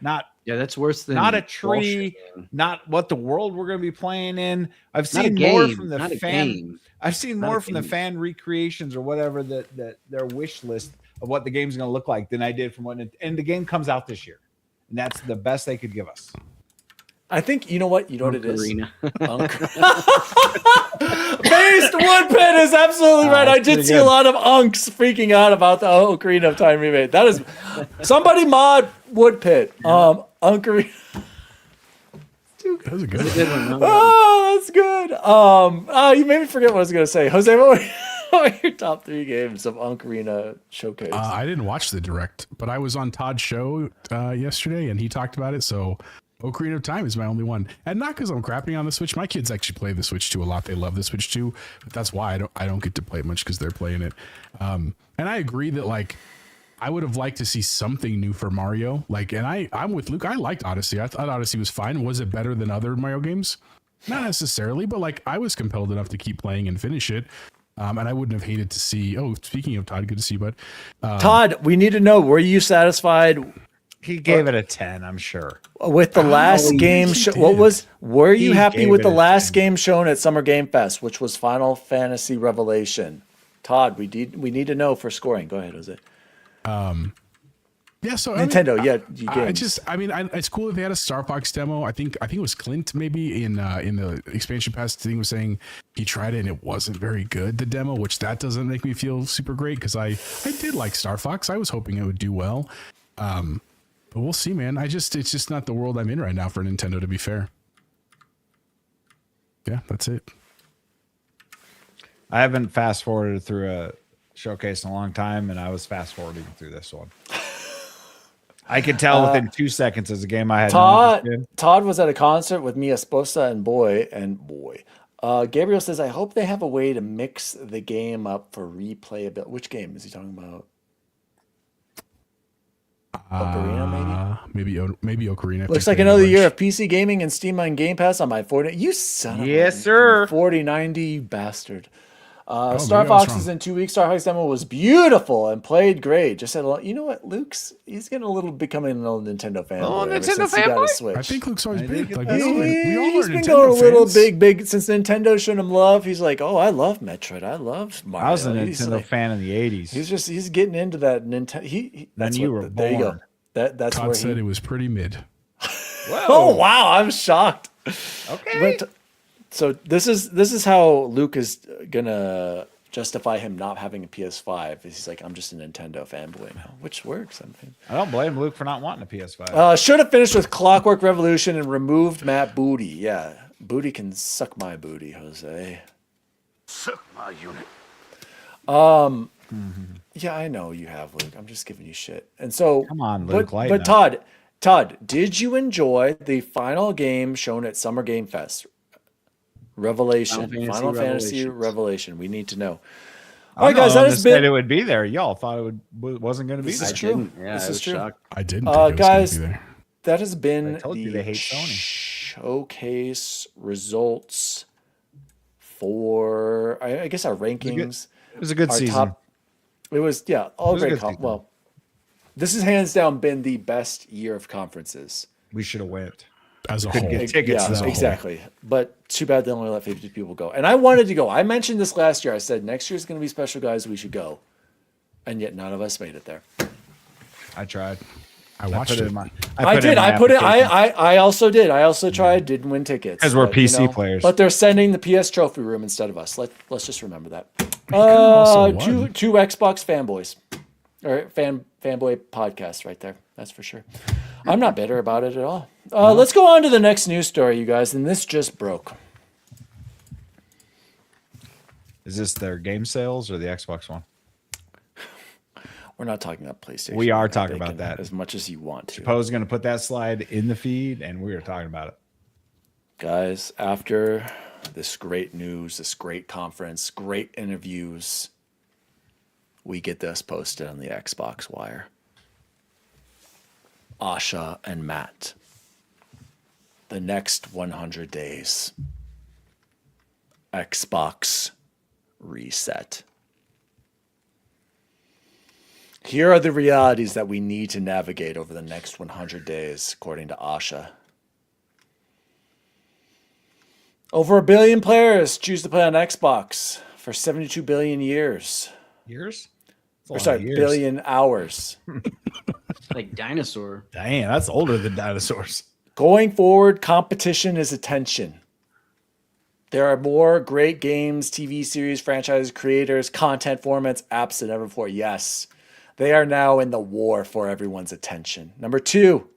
Not Yeah, that's worse than not a tree, bullshit, man. not what the world we're going to be playing in. I've Not a seen more game, from the not a fan. game. I've seen Not a more from the game. fan recreations or whatever that their wish list of what the game's going to look like than I did from what. And the game comes out this year, and that's the best they could give us. I think you know what it is. Ocarina. Based Woodpin is absolutely right. I did pretty see a good. lot of unks freaking out about the Ocarina of Time remake. That is somebody mod Woodpit. Ocarina. That was a good. Good one, huh? Oh, that's good. You made me forget what I was gonna say. Jose, what were your top 3 games of Ocarina Showcase? I didn't watch the direct, but I was on Todd's show yesterday, and he talked about it. So Ocarina of Time is my only one, and not because I'm crapping on the Switch. My kids actually play the Switch 2 a lot. They love the Switch 2, but that's why I don't get to play it much because they're playing it. And I agree that like I would have liked to see something new for Mario. Like, and I'm with Luke. I liked Odyssey. I thought Odyssey was fine. Was it better than other Mario games? Not necessarily, but like I was compelled enough to keep playing and finish it. And I wouldn't have hated to see. Oh, speaking of Todd, good to see you, bud. Todd, we need to know: were you satisfied He gave it a 10, I'm sure. with the last game? yes, he Were you He happy gave with it the a last 10. game shown at Summer Game Fest, which was Final Fantasy Revelation? Todd, we need to know for scoring. Go ahead, Jose. Yeah, so Nintendo, it's cool that they had a Star Fox demo. I think it was Clint maybe in the expansion pass thing was saying he tried it and it wasn't very good, the demo, which that doesn't make me feel super great because I did like Star Fox. I was hoping it would do well. But we'll see, man. It's just not the world I'm in right now for Nintendo, to be fair. Yeah, that's it. I haven't fast forwarded through a showcase in a long time, and I was fast forwarding through this one. I could tell within 2 seconds as a game I had. no interest in. Todd was at a concert with Mia Sposa and boy. Gabriel says, I hope they have a way to mix the game up for replayability. Which game is he talking about? Ocarina, maybe? Maybe Ocarina. I Looks think like they have a another bunch. year of PC gaming and Steam on Game Pass on my 40. You son of Yes, a sir. 4090 bastard. maybe Star I was Fox wrong. is in 2 weeks. Star Fox demo was beautiful and played great. Just said, you know what, he's getting a little becoming an old Nintendo fan. Oh, ever Nintendo since he got a fanboy? Switch. I think Luke's always big. Like that's we all He's are been Nintendo going a little fans. big since Nintendo showed him love. He's like, oh, I love Metroid. I love Mario. I was a He's Nintendo like- fan in the 80s. He's getting into that Nintendo. That's you what- were there you go. born. That's Todd where said he. it was pretty mid. Oh wow, I'm shocked. Okay. But so this is how Luke is gonna justify him not having a PS5. He's like, I'm just a Nintendo fanboy now, which works. I mean, I don't blame Luke for not wanting a PS5. should have finished with Clockwork Revolution and removed Matt Booty. Yeah, Booty can suck my booty, Jose. Suck my unit. Yeah, I know you have, Luke. I'm just giving you shit. And so, Come on, Luke, But lighten up. Todd, did you enjoy the final game shown at Summer Game Fest? Revelation, Final Fantasy Revelation. We need to know. All right, guys, that has said it been. would be there. Y'all thought it wasn't going to be This there. is true. Yeah, This I is was true. shocked. I didn't think it was Guys, gonna be there. That has been I told you the they hate Sony. showcase results for, I guess, our rankings. It was a good Our season. It was, yeah, all was a great. good season. Well, this has hands down been the best year of conferences. We should have went. As a Couldn't whole. get tickets, Yeah, though. exactly. But too bad they only let 50 people go. And I wanted to go. I mentioned this last year. I said next year's going to be special, guys. We should go. and yet none of us made it there. I tried. I watched it. I also did. I also tried. Didn't win tickets because we're but, PC players. But they're sending the PS Trophy Room instead of us. Let's just remember that. also Two Xbox fanboys, or fanboy podcasts right there. That's for sure. I'm not bitter about it at all. Let's go on to the next news story, you guys. And this just broke. Is this their game sales or the Xbox One? We're not talking about PlayStation. We are talking about that as much as you want to. Poe's going to put that slide in the feed, and we are talking about it. Guys, after this great news, this great conference, great interviews, we get this posted on the Xbox Wire. Asha and Matt. The next 100 days. Xbox reset. Here are the realities that we need to navigate over the next 100 days, according to Asha. Over 1 billion players choose to play on Xbox for 72 billion years. Years? Or sorry, billion hours. Like dinosaur. Dang, that's older than dinosaurs. Going forward, competition is attention. There are more great games, TV series, franchises, creators, content formats, apps than ever before. Yes, they are now in the war for everyone's attention. Number 2,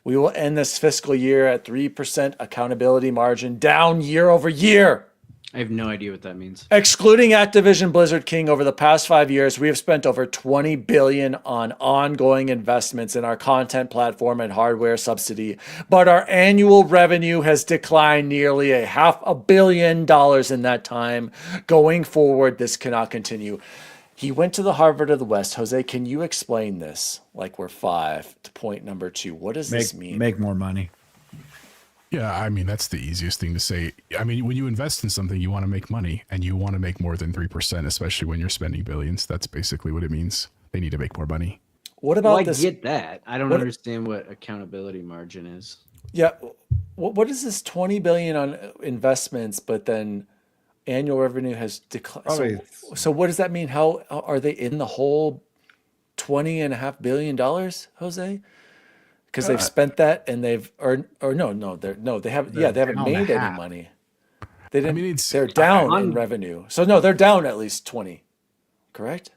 we will end this fiscal year at 3% accountability margin, down year over year. I have no idea what that means. Excluding Activision Blizzard King, over the past 5 years, we have spent over $20 billion on ongoing investments in our content platform and hardware subsidy, but our annual revenue has declined nearly $500 million in that time. Going forward, this cannot continue. He went to the Harvard of the West. Jose, can you explain this? Like we're 5 to point number 2. What does this mean? Make more money. Yeah, I mean, that's the easiest thing to say. I mean, when you invest in something, you want to make money, and you want to make more than 3%, especially when you're spending billions. That's basically what it means. They need to make more money. What about well, this? I get that. I don't understand what accountability margin is. Yeah. What is this 20 billion on investments, but then annual revenue has declined? So what does that mean? How are they in the whole $20.5 billion, Jose? Because they've spent that and they haven't made any money. They didn't. I mean, they're down in revenue. So no, they're down at least 20. Correct?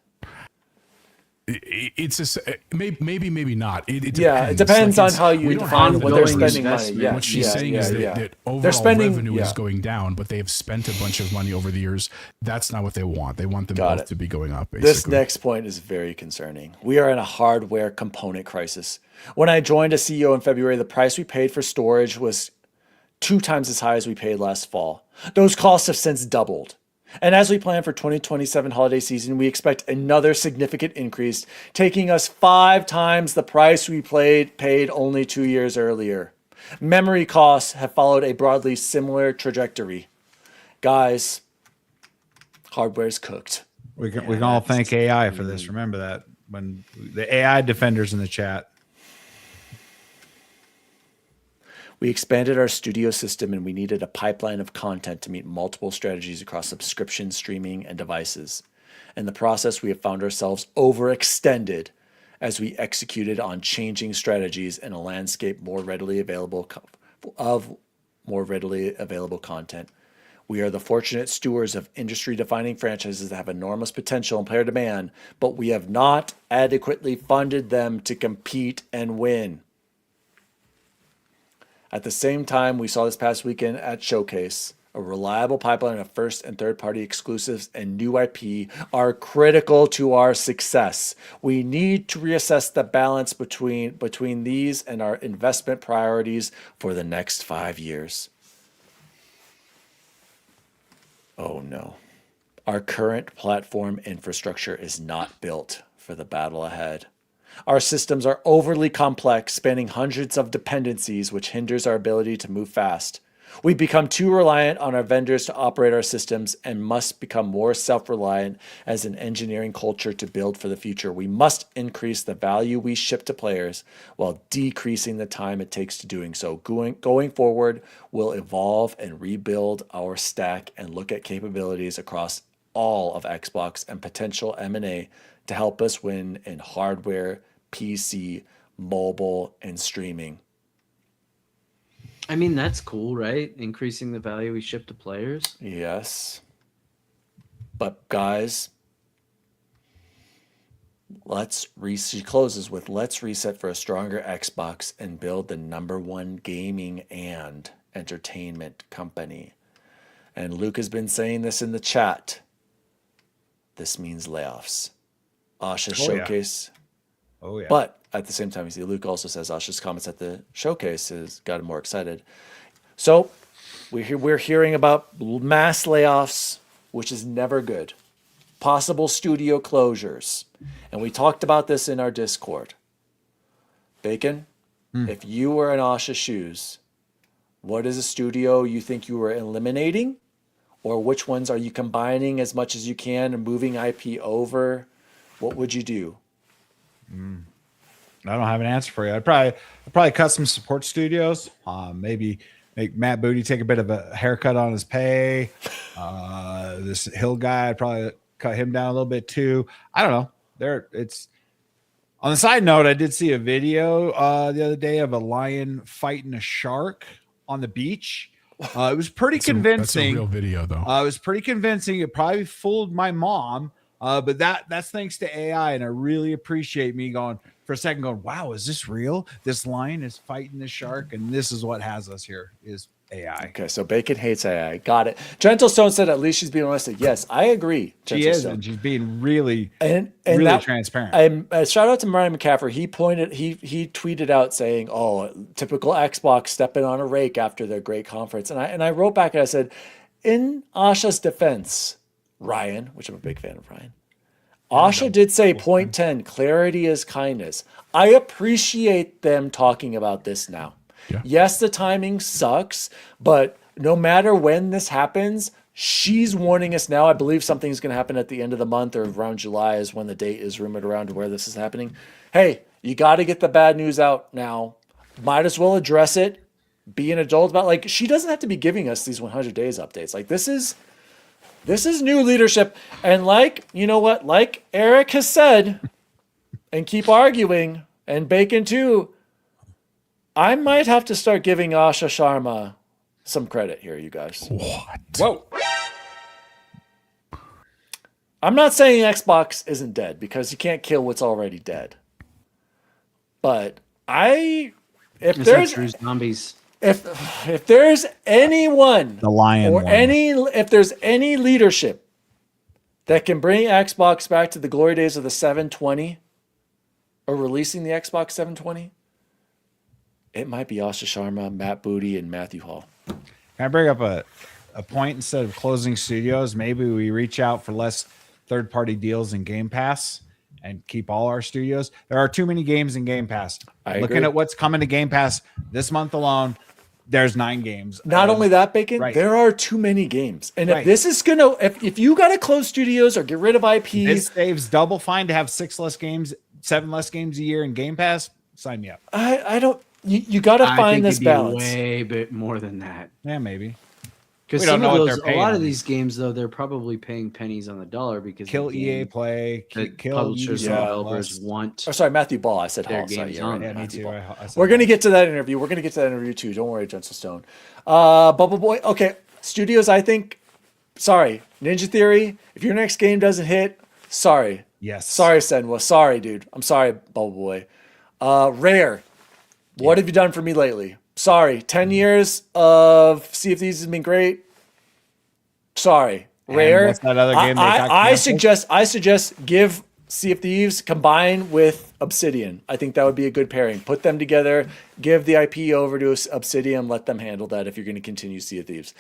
It's maybe not. It depends. Yeah, it depends on how you define what they're spending money. Yeah, what she's saying is that overall revenue is going down, but they have spent a bunch of money over the years. That's not what they want. They want them both to be going up. Basically. This next point is very concerning. We are in a hardware component crisis. When I joined as CEO in February, the price we paid for storage was 2 times as high as we paid last fall. Those costs have since doubled. And as we plan for 2027 holiday season, we expect another significant increase, taking us 5 times the price we paid only 2 years earlier. Memory costs have followed a broadly similar trajectory. Guys, hardware's cooked. We can all thank AI for this. Remember that when the AI defenders in the chat. We expanded our studio system and we needed a pipeline of content to meet multiple strategies across subscription, streaming, and devices. In the process, we have found ourselves overextended as we executed on changing strategies in a landscape more readily available content. We are the fortunate stewards of industry-defining franchises that have enormous potential and player demand, but we have not adequately funded them to compete and win. At the same time, we saw this past weekend at Showcase, a reliable pipeline of first and third-party exclusives and new IP are critical to our success. We need to reassess the balance between these and our investment priorities for the next 5 years. Oh no. Our current platform infrastructure is not built for the battle ahead. Our systems are overly complex, spanning hundreds of dependencies, which hinders our ability to move fast. We've become too reliant on our vendors to operate our systems and must become more self-reliant as an engineering culture to build for the future. We must increase the value we ship to players while decreasing the time it takes to doing so. Going forward, we'll evolve and rebuild our stack and look at capabilities across all of Xbox and potential M&A to help us win in hardware, PC, mobile, and streaming. I mean, that's cool, right? Increasing the value we ship to players. Yes. But guys, she closes with, let's reset for a stronger Xbox and build the #1 gaming and entertainment company. And Luke has been saying this in the chat. This means layoffs. Asha's showcase. Oh, yeah. But at the same time, you see, Luke also says Asha's comments at the showcase has got him more excited. So we're hearing about mass layoffs, which is never good. Possible studio closures. And we talked about this in our Discord. Bacon, if you were in Asha's shoes, what is a studio you think you were eliminating? Or which ones are you combining as much as you can and moving IP over? What would you do? I don't have an answer for you. I'd probably cut some support studios. Maybe make Matt Booty take a bit of a haircut on his pay. This Hill guy, I'd probably cut him down a little bit too. I don't know. It's on the side note. I did see a video the other day of a lion fighting a shark on the beach. It was pretty convincing. That's a real video, though. It was pretty convincing. It probably fooled my mom, but that's thanks to AI, and I really appreciate me going for a second, going, "Wow, is this real? This lion is fighting the shark, and this is what has us here is AI." Okay, so Bacon hates AI. Got it. Gentle Stone said at least she's being honest. Yes, I agree. She is, and she's being really transparent. And shout out to Mariah McCaffrey. He tweeted out saying, "Oh, typical Xbox stepping on a rake after their great conference." And I wrote back and I said, in Asha's defense, Ryan, which I'm a big fan of Ryan, Asha did say point 10, clarity is kindness. I appreciate them talking about this now. Yeah. Yes, the timing sucks, but no matter when this happens, she's warning us now. I believe something's going to happen at the end of the month or around July is when the date is rumored around where this is happening. Hey, you got to get the bad news out now. Might as well address it. Be an adult about, like, she doesn't have to be giving us these 100 days updates. Like, this is new leadership. And like, you know what? Like Eric has said, and keep arguing, and Bacon too, I might have to start giving Asha Sharma some credit here, you guys. What? Whoa. I'm not saying Xbox isn't dead because you can't kill what's already dead. But if there's anyone, The lion or one. if there's any leadership that can bring Xbox back to the glory days of the 720 or releasing the Xbox 720, it might be Asha Sharma, Matt Booty, and Matthew Hall. Can I bring up a point? Instead of closing studios, maybe we reach out for less third-party deals in Game Pass and keep all our studios. There are too many games in Game Pass. I Looking agree. at what's coming to Game Pass this month alone, there's 9 games. Not only that, Bacon, right. there are too many games. And Right. if this is going to, if you got to close studios or get rid of IP, This saves double fine to have 7 less games a year in Game Pass. Sign me up. I don't, you got to find this balance. Way bit more than that. Yeah, maybe. Because We don't some know of what those, they're a paying lot of them. these games, though, they're probably paying pennies on the dollar because Kill the EA game- Play. the Kill publishers and Ubisoft developers Plus. want. Oh, sorry, Matthew Ball. I said Their Hall. Sorry, games yeah, on. right, Yeah, me Matthew too. Ball. I said We're going to that. get to that interview. We're going to get to that interview too. Don't worry, Gentle Stone. Bubble Boy. Okay, studios, I think, sorry. Ninja Theory, if your next game doesn't hit, sorry. Yes. Sorry, Senwa. Sorry, dude. I'm sorry, Bubble Boy. Rare, what have you done for me lately? Sorry. 10 years of Sea of Thieves has been great. Sorry. And Rare. what's that other game that got I canceled? suggest give Sea of Thieves combine with Obsidian. I think that would be a good pairing. Put them together, give the IP over to Obsidian, let them handle that if you're going to continue Sea of Thieves.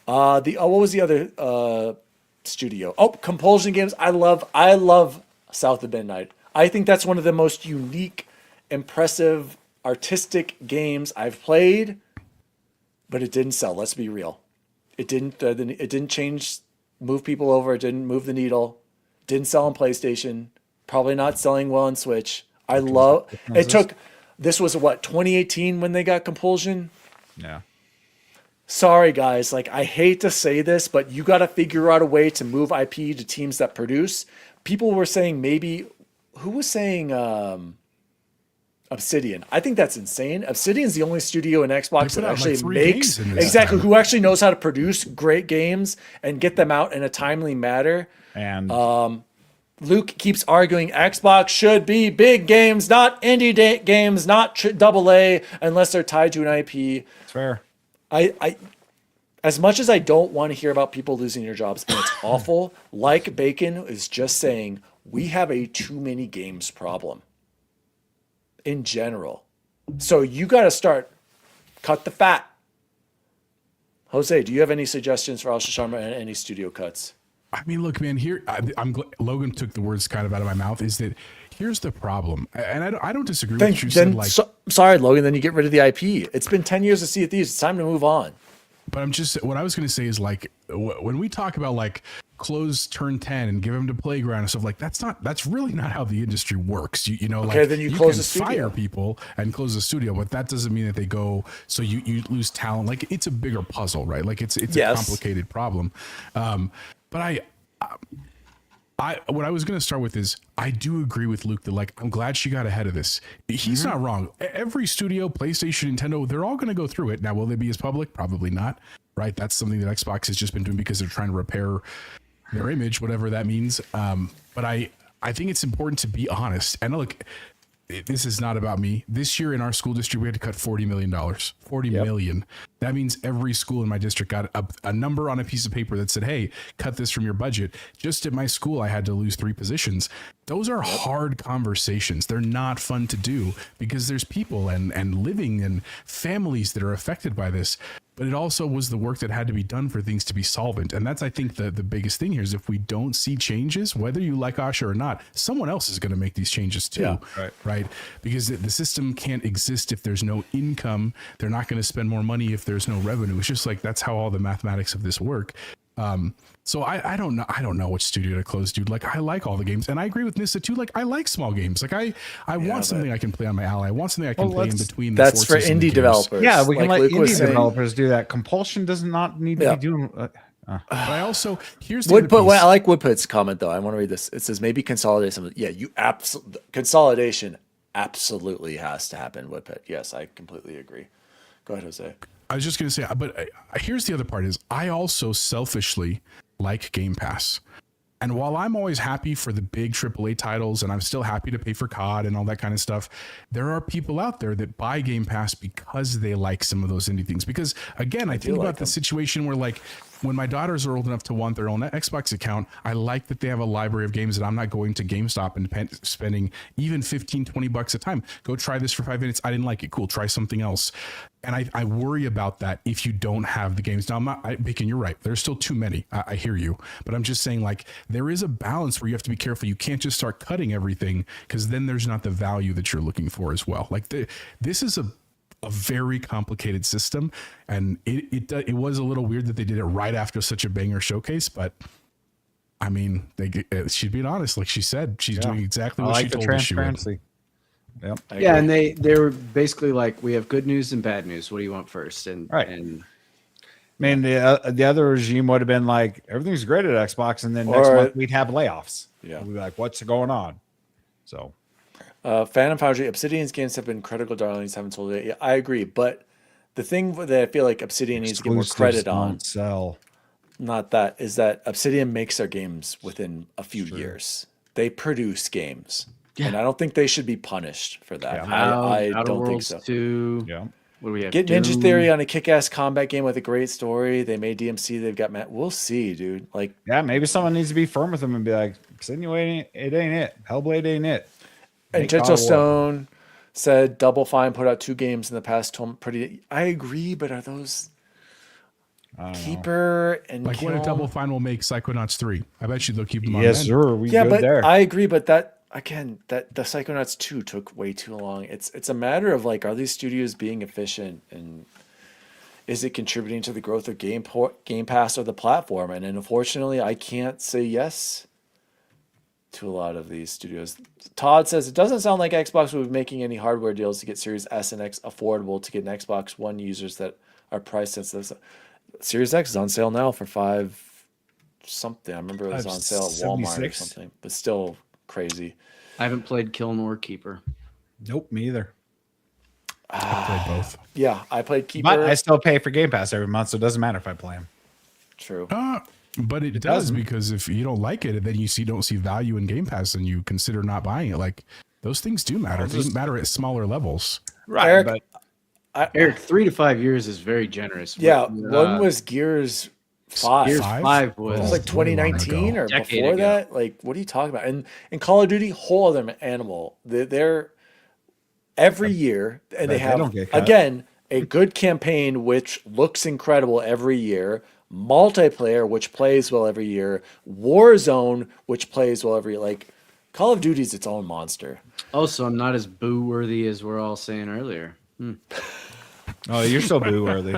What was the other studio? Oh, Compulsion Games. I love South of Midnight. I think that's one of the most unique, impressive, artistic games I've played, but it didn't sell. Let's be real. It didn't change, move people over. It didn't move the needle. Didn't sell on PlayStation. Probably not selling well on Switch. This was what, 2018 when they got Compulsion? Yeah. sorry guys, like I hate to say this, but you got to figure out a way to move IP to teams that produce. People were saying maybe, who was saying Obsidian? I think that's insane. Obsidian's the only studio in Xbox that actually makes exactly who actually knows how to produce great games and get them out in a timely manner. And Luke keeps arguing Xbox should be big games, not indie games, not AA, unless they're tied to an IP. it's fair. I as much as I don't want to hear about people losing their jobs, and it's awful, like Bacon is just saying, we have a too many games problem in general. So you got to cut the fat. Jose, do you have any suggestions for Alsha Sharma and any studio cuts? I mean, look, man, here, Logan took the words kind of out of my mouth, is that here's the problem. And I don't disagree with what you said. Sorry, Logan, then you get rid of the IP. It's been 10 years of Sea of Thieves. It's time to move on. But what I was going to say is like, when we talk about like close turn 10 and give them to Playground and stuff, like that's really not how the industry works. You know, okay, like then you close the studio. Fire people and close the studio, but that doesn't mean that they go, so you lose talent. Like it's a bigger puzzle, right? Like it's a complicated problem. But what I was going to start with is I do agree with Luke that like I'm glad she got ahead of this. He's not wrong. Every studio, PlayStation, Nintendo, they're all going to go through it. Now, will they be as public? Probably not. Right? That's something that Xbox has just been doing because they're trying to repair their image, whatever that means. But I think it's important to be honest. And look, this is not about me. This year in our school district, we had to cut $40 million. $40 million. That means every school in my district got a number on a piece of paper that said, hey, cut this from your budget. Just at my school, I had to lose 3 positions. Those are hard conversations. They're not fun to do because there's people and living and families that are affected by this. But it also was the work that had to be done for things to be solvent. And that's, I think, the biggest thing here is if we don't see changes, whether you like Asha or not, someone else is going to make these changes too. Yeah, right? Because the system can't exist if there's no income. They're not going to spend more money if there's no revenue. It's just like that's how all the mathematics of this work. So I don't know. I don't know which studio to close, dude. Like I like all the games, and I agree with Nissa too. Like I like small games. Like I want something I can play on my Ally. I want something I can play in between. That's for indie developers. Yeah, we can like let indie developers do that. Compulsion does not need to be doing. But I also here's the I like Woodput's comment though. I want to read this. It says maybe consolidation. Yeah, consolidation absolutely has to happen. Woodput. Yes, I completely agree. Go ahead, Jose. I was just going to say, but here's the other part is I also selfishly like Game Pass. And while I'm always happy for the big AAA titles and I'm still happy to pay for COD and all that kind of stuff, there are people out there that buy Game Pass because they like some of those indie things. Because again, I think about the situation where like when my daughters are old enough to want their own Xbox account, I like that they have a library of games that I'm not going to GameStop and spending even $15-20 a time. Go try this for 5 minutes. I didn't like it. Cool. Try something else. And I worry about that if you don't have the games. Now, Bacon, you're right. There's still too many. I hear you. But I'm just saying, like, there is a balance where you have to be careful. You can't just start cutting everything because then there's not the value that you're looking for as well. Like, this is a very complicated system. And it was a little weird that they did it right after such a banger showcase. But, I mean, she's being honest. Like she said, she's doing exactly what she told us she would. Yep. Yeah, and they were basically like, we have good news and bad news. What do you want first? And and I mean, the other regime would have been like, everything's great at Xbox, and then next month we'd have layoffs. Yeah, we'd be like, what's going on? So, Phantom Foundry, Obsidian's games have been critical darlings. Haven't sold it. Yeah, I agree, but the thing that I feel like Obsidian needs to get more credit on, not that, is that Obsidian makes their games within a few years. They produce games. Yeah. And I don't think they should be punished for that. Yeah. I don't think so. 2. Yeah. What do we have? Get Ninja Theory on a kick-ass combat game with a great story. They made DMC. They've got Matt. We'll see, dude. Like, yeah, maybe someone needs to be firm with them and be like, "Insinuating it ain't it. Hellblade ain't it." And Jetso Stone said Double Fine put out 2 games in the past. Pretty. I agree, but are those Keeper and like what a Double Fine will make Psychonauts 3? I bet you they'll keep them on. Yes, sir. We yeah, good but there. I agree, but that. Again, that the Psychonauts 2 took way too long. It's a matter of like, are these studios being efficient and is it contributing to the growth of Game Pass or the platform? And unfortunately, I can't say yes to a lot of these studios. Todd says it doesn't sound like Xbox will be making any hardware deals to get Series S and X affordable to get an Xbox One users that are price sensitive. Series X is on sale now for $5 something. I remember it was on sale at Walmart or 76. something, but still crazy. I haven't played Kill nor Keeper. Nope, me either. I played both. Yeah, I played Keeper. But I still pay for Game Pass every month, so it doesn't matter if I play them. True. But it does, doesn't. because if you don't like it and then you don't see value in Game Pass and you consider not buying it, like those things do matter. They matter at smaller levels. Right, Eric, but Eric, 3 to 5 years is very generous. Yeah, one was Gears 5. Gears Five? 5 It was was like Oh, way long 2019 ago. or Decade before ago. that. Like, what are you talking about? And Call of Duty, whole other animal. They're every year, and they they have don't get cut. again a good campaign which looks incredible every year. Multiplayer, which plays well every year. Warzone, which plays well every year. Like, Call of Duty's its own monster. Oh, so I'm not as boo worthy as we're all saying earlier. oh, you're so boo worthy.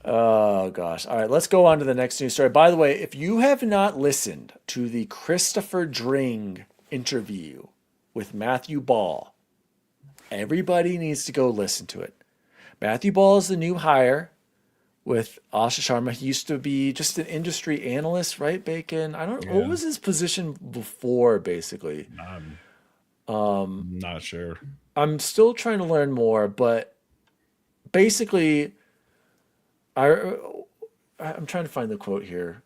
Oh, gosh. All right, let's go on to the next news story. By the way, if you have not listened to the Christopher Dring interview with Matthew Ball, everybody needs to go listen to it. Matthew Ball is the new hire with Asha Sharma. He used to be just an industry analyst, right, Bacon? I don't know. What was his position before, basically? Not sure. I'm still trying to learn more, but basically, I'm trying to find the quote here.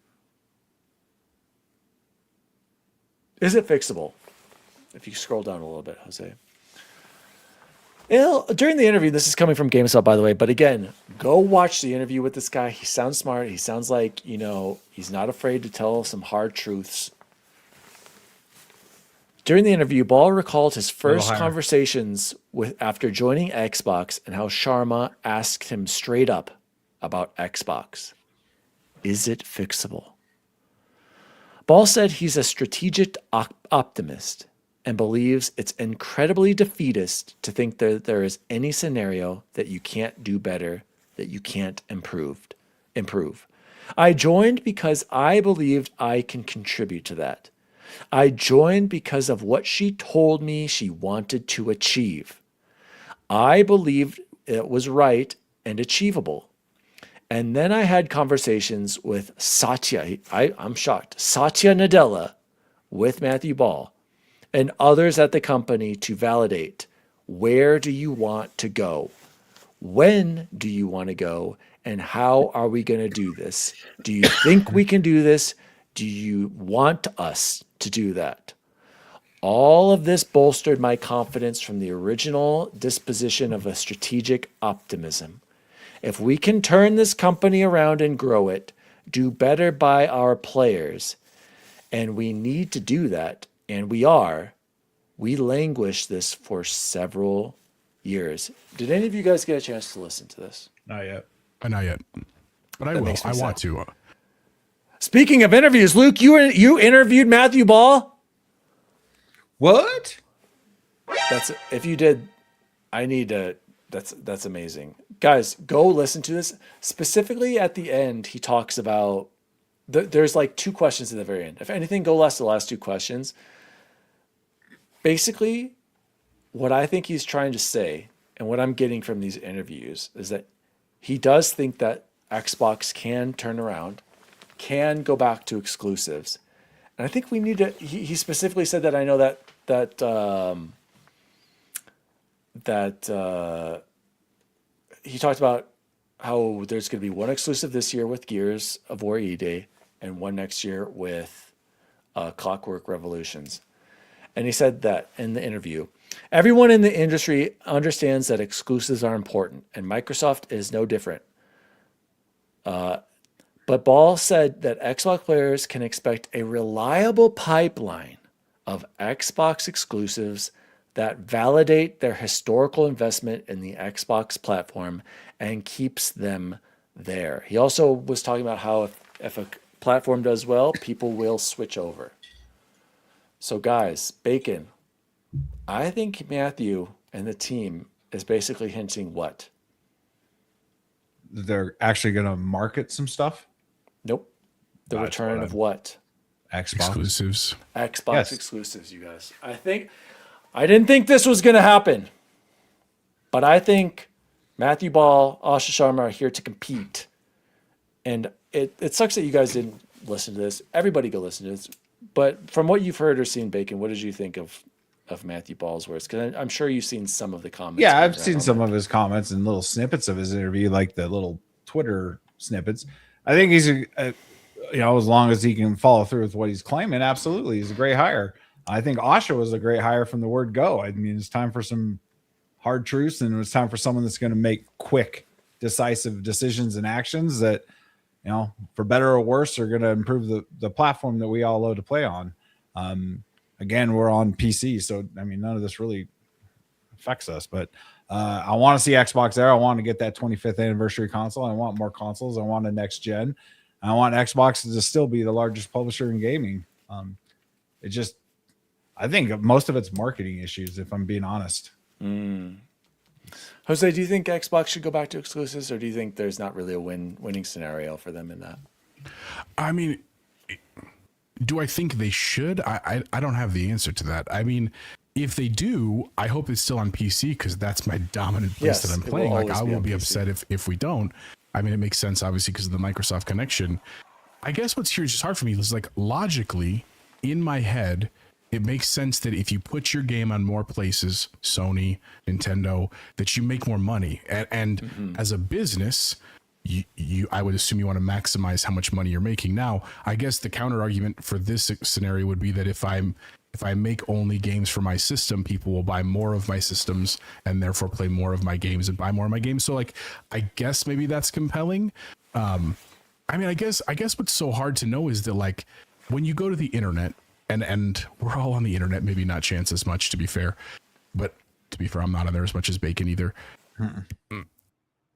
Is it fixable? If you scroll down a little bit, Jose. During the interview, this is coming from GameStop, by the way, but again, go watch the interview with this guy. He sounds smart. He sounds like, he's not afraid to tell some hard truths. During the interview, Ball recalled his first conversations after joining Xbox and how Sharma asked him straight up about Xbox. Is it fixable? Ball said he's a strategic optimist and believes it's incredibly defeatist to think that there is any scenario that you can't do better, that you can't improve. I joined because I believed I can contribute to that. I joined because of what she told me she wanted to achieve. I believed it was right and achievable. And then I had conversations with Satya. I'm shocked. Satya Nadella with Matthew Ball and others at the company to validate, where do you want to go? When do you want to go? And how are we going to do this? Do you think we can do this? Do you want us to do that? All of this bolstered my confidence from the original disposition of a strategic optimism. If we can turn this company around and grow it, do better by our players, and we need to do that, and we languished this for several years. Did any of you guys get a chance to listen to this? Not yet. Not yet. But I That will. makes me I want sad. to. Speaking of interviews, Luke, you interviewed Matthew Ball? What? If you did, I need to. That's amazing, guys. Go listen to this. Specifically at the end, he talks about. There's like 2 questions at the very end. If anything, go last the last 2 questions. Basically, what I think he's trying to say, and what I'm getting from these interviews, is that he does think that Xbox can turn around, can go back to exclusives, and I think we need to. He specifically said that. I know that he talked about how there's going to be one exclusive this year with Gears of War E-Day and one next year with Clockwork Revolutions. And he said that in the interview, everyone in the industry understands that exclusives are important, and Microsoft is no different. But Ball said that Xbox players can expect a reliable pipeline of Xbox exclusives that validate their historical investment in the Xbox platform and keeps them there. He also was talking about how if a platform does well, people will switch over. So guys, Bacon, I think Matthew and the team is basically hinting what? They're actually going to market some stuff? Nope. The That's return what of what? Xbox. Exclusives. Xbox Yes. exclusives, you guys. I didn't think this was going to happen, but I think Matthew Ball, Asha Sharma are here to compete. And it sucks that you guys didn't listen to this. Everybody go listen to this. But from what you've heard or seen, Bacon, what did you think of Matthew Ball's words? Because I'm sure you've seen some of the comments. Yeah, I've seen some of his comments and little snippets of his interview, like the little Twitter snippets. I think he's as long as he can follow through with what he's claiming, absolutely, he's a great hire. I think Asha was a great hire from the word go. I mean, it's time for some hard truths, and it's time for someone that's going to make quick, decisive decisions and actions that, for better or worse, are going to improve the platform that we all love to play on. Again, we're on PC, so I mean, none of this really affects us. But I want to see Xbox there. I want to get that 25th anniversary console. I want more consoles. I want a next gen. I want Xbox to still be the largest publisher in gaming. I think most of it's marketing issues, if I'm being honest. Jose, do you think Xbox should go back to exclusives, or do you think there's not really a winning scenario for them in that? I mean, do I think they should? I don't have the answer to that. I mean, if they do, I hope it's still on PC, because that's my dominant place that I'm playing. Like, I will be upset if we don't. I mean, it makes sense, obviously, because of the Microsoft connection. I guess what's here is just hard for me is, like, logically, in my head, it makes sense that if you put your game on more places, Sony, Nintendo, that you make more money. And as a business, I would assume you want to maximize how much money you're making. Now, I guess the counter argument for this scenario would be that if I make only games for my system, people will buy more of my systems and therefore play more of my games and buy more of my games. So, like, I guess maybe that's compelling. I mean, I guess what's so hard to know is that, like, when you go to the internet, and we're all on the internet, maybe not Chance as much, to be fair, but to be fair, I'm not on there as much as Bacon either.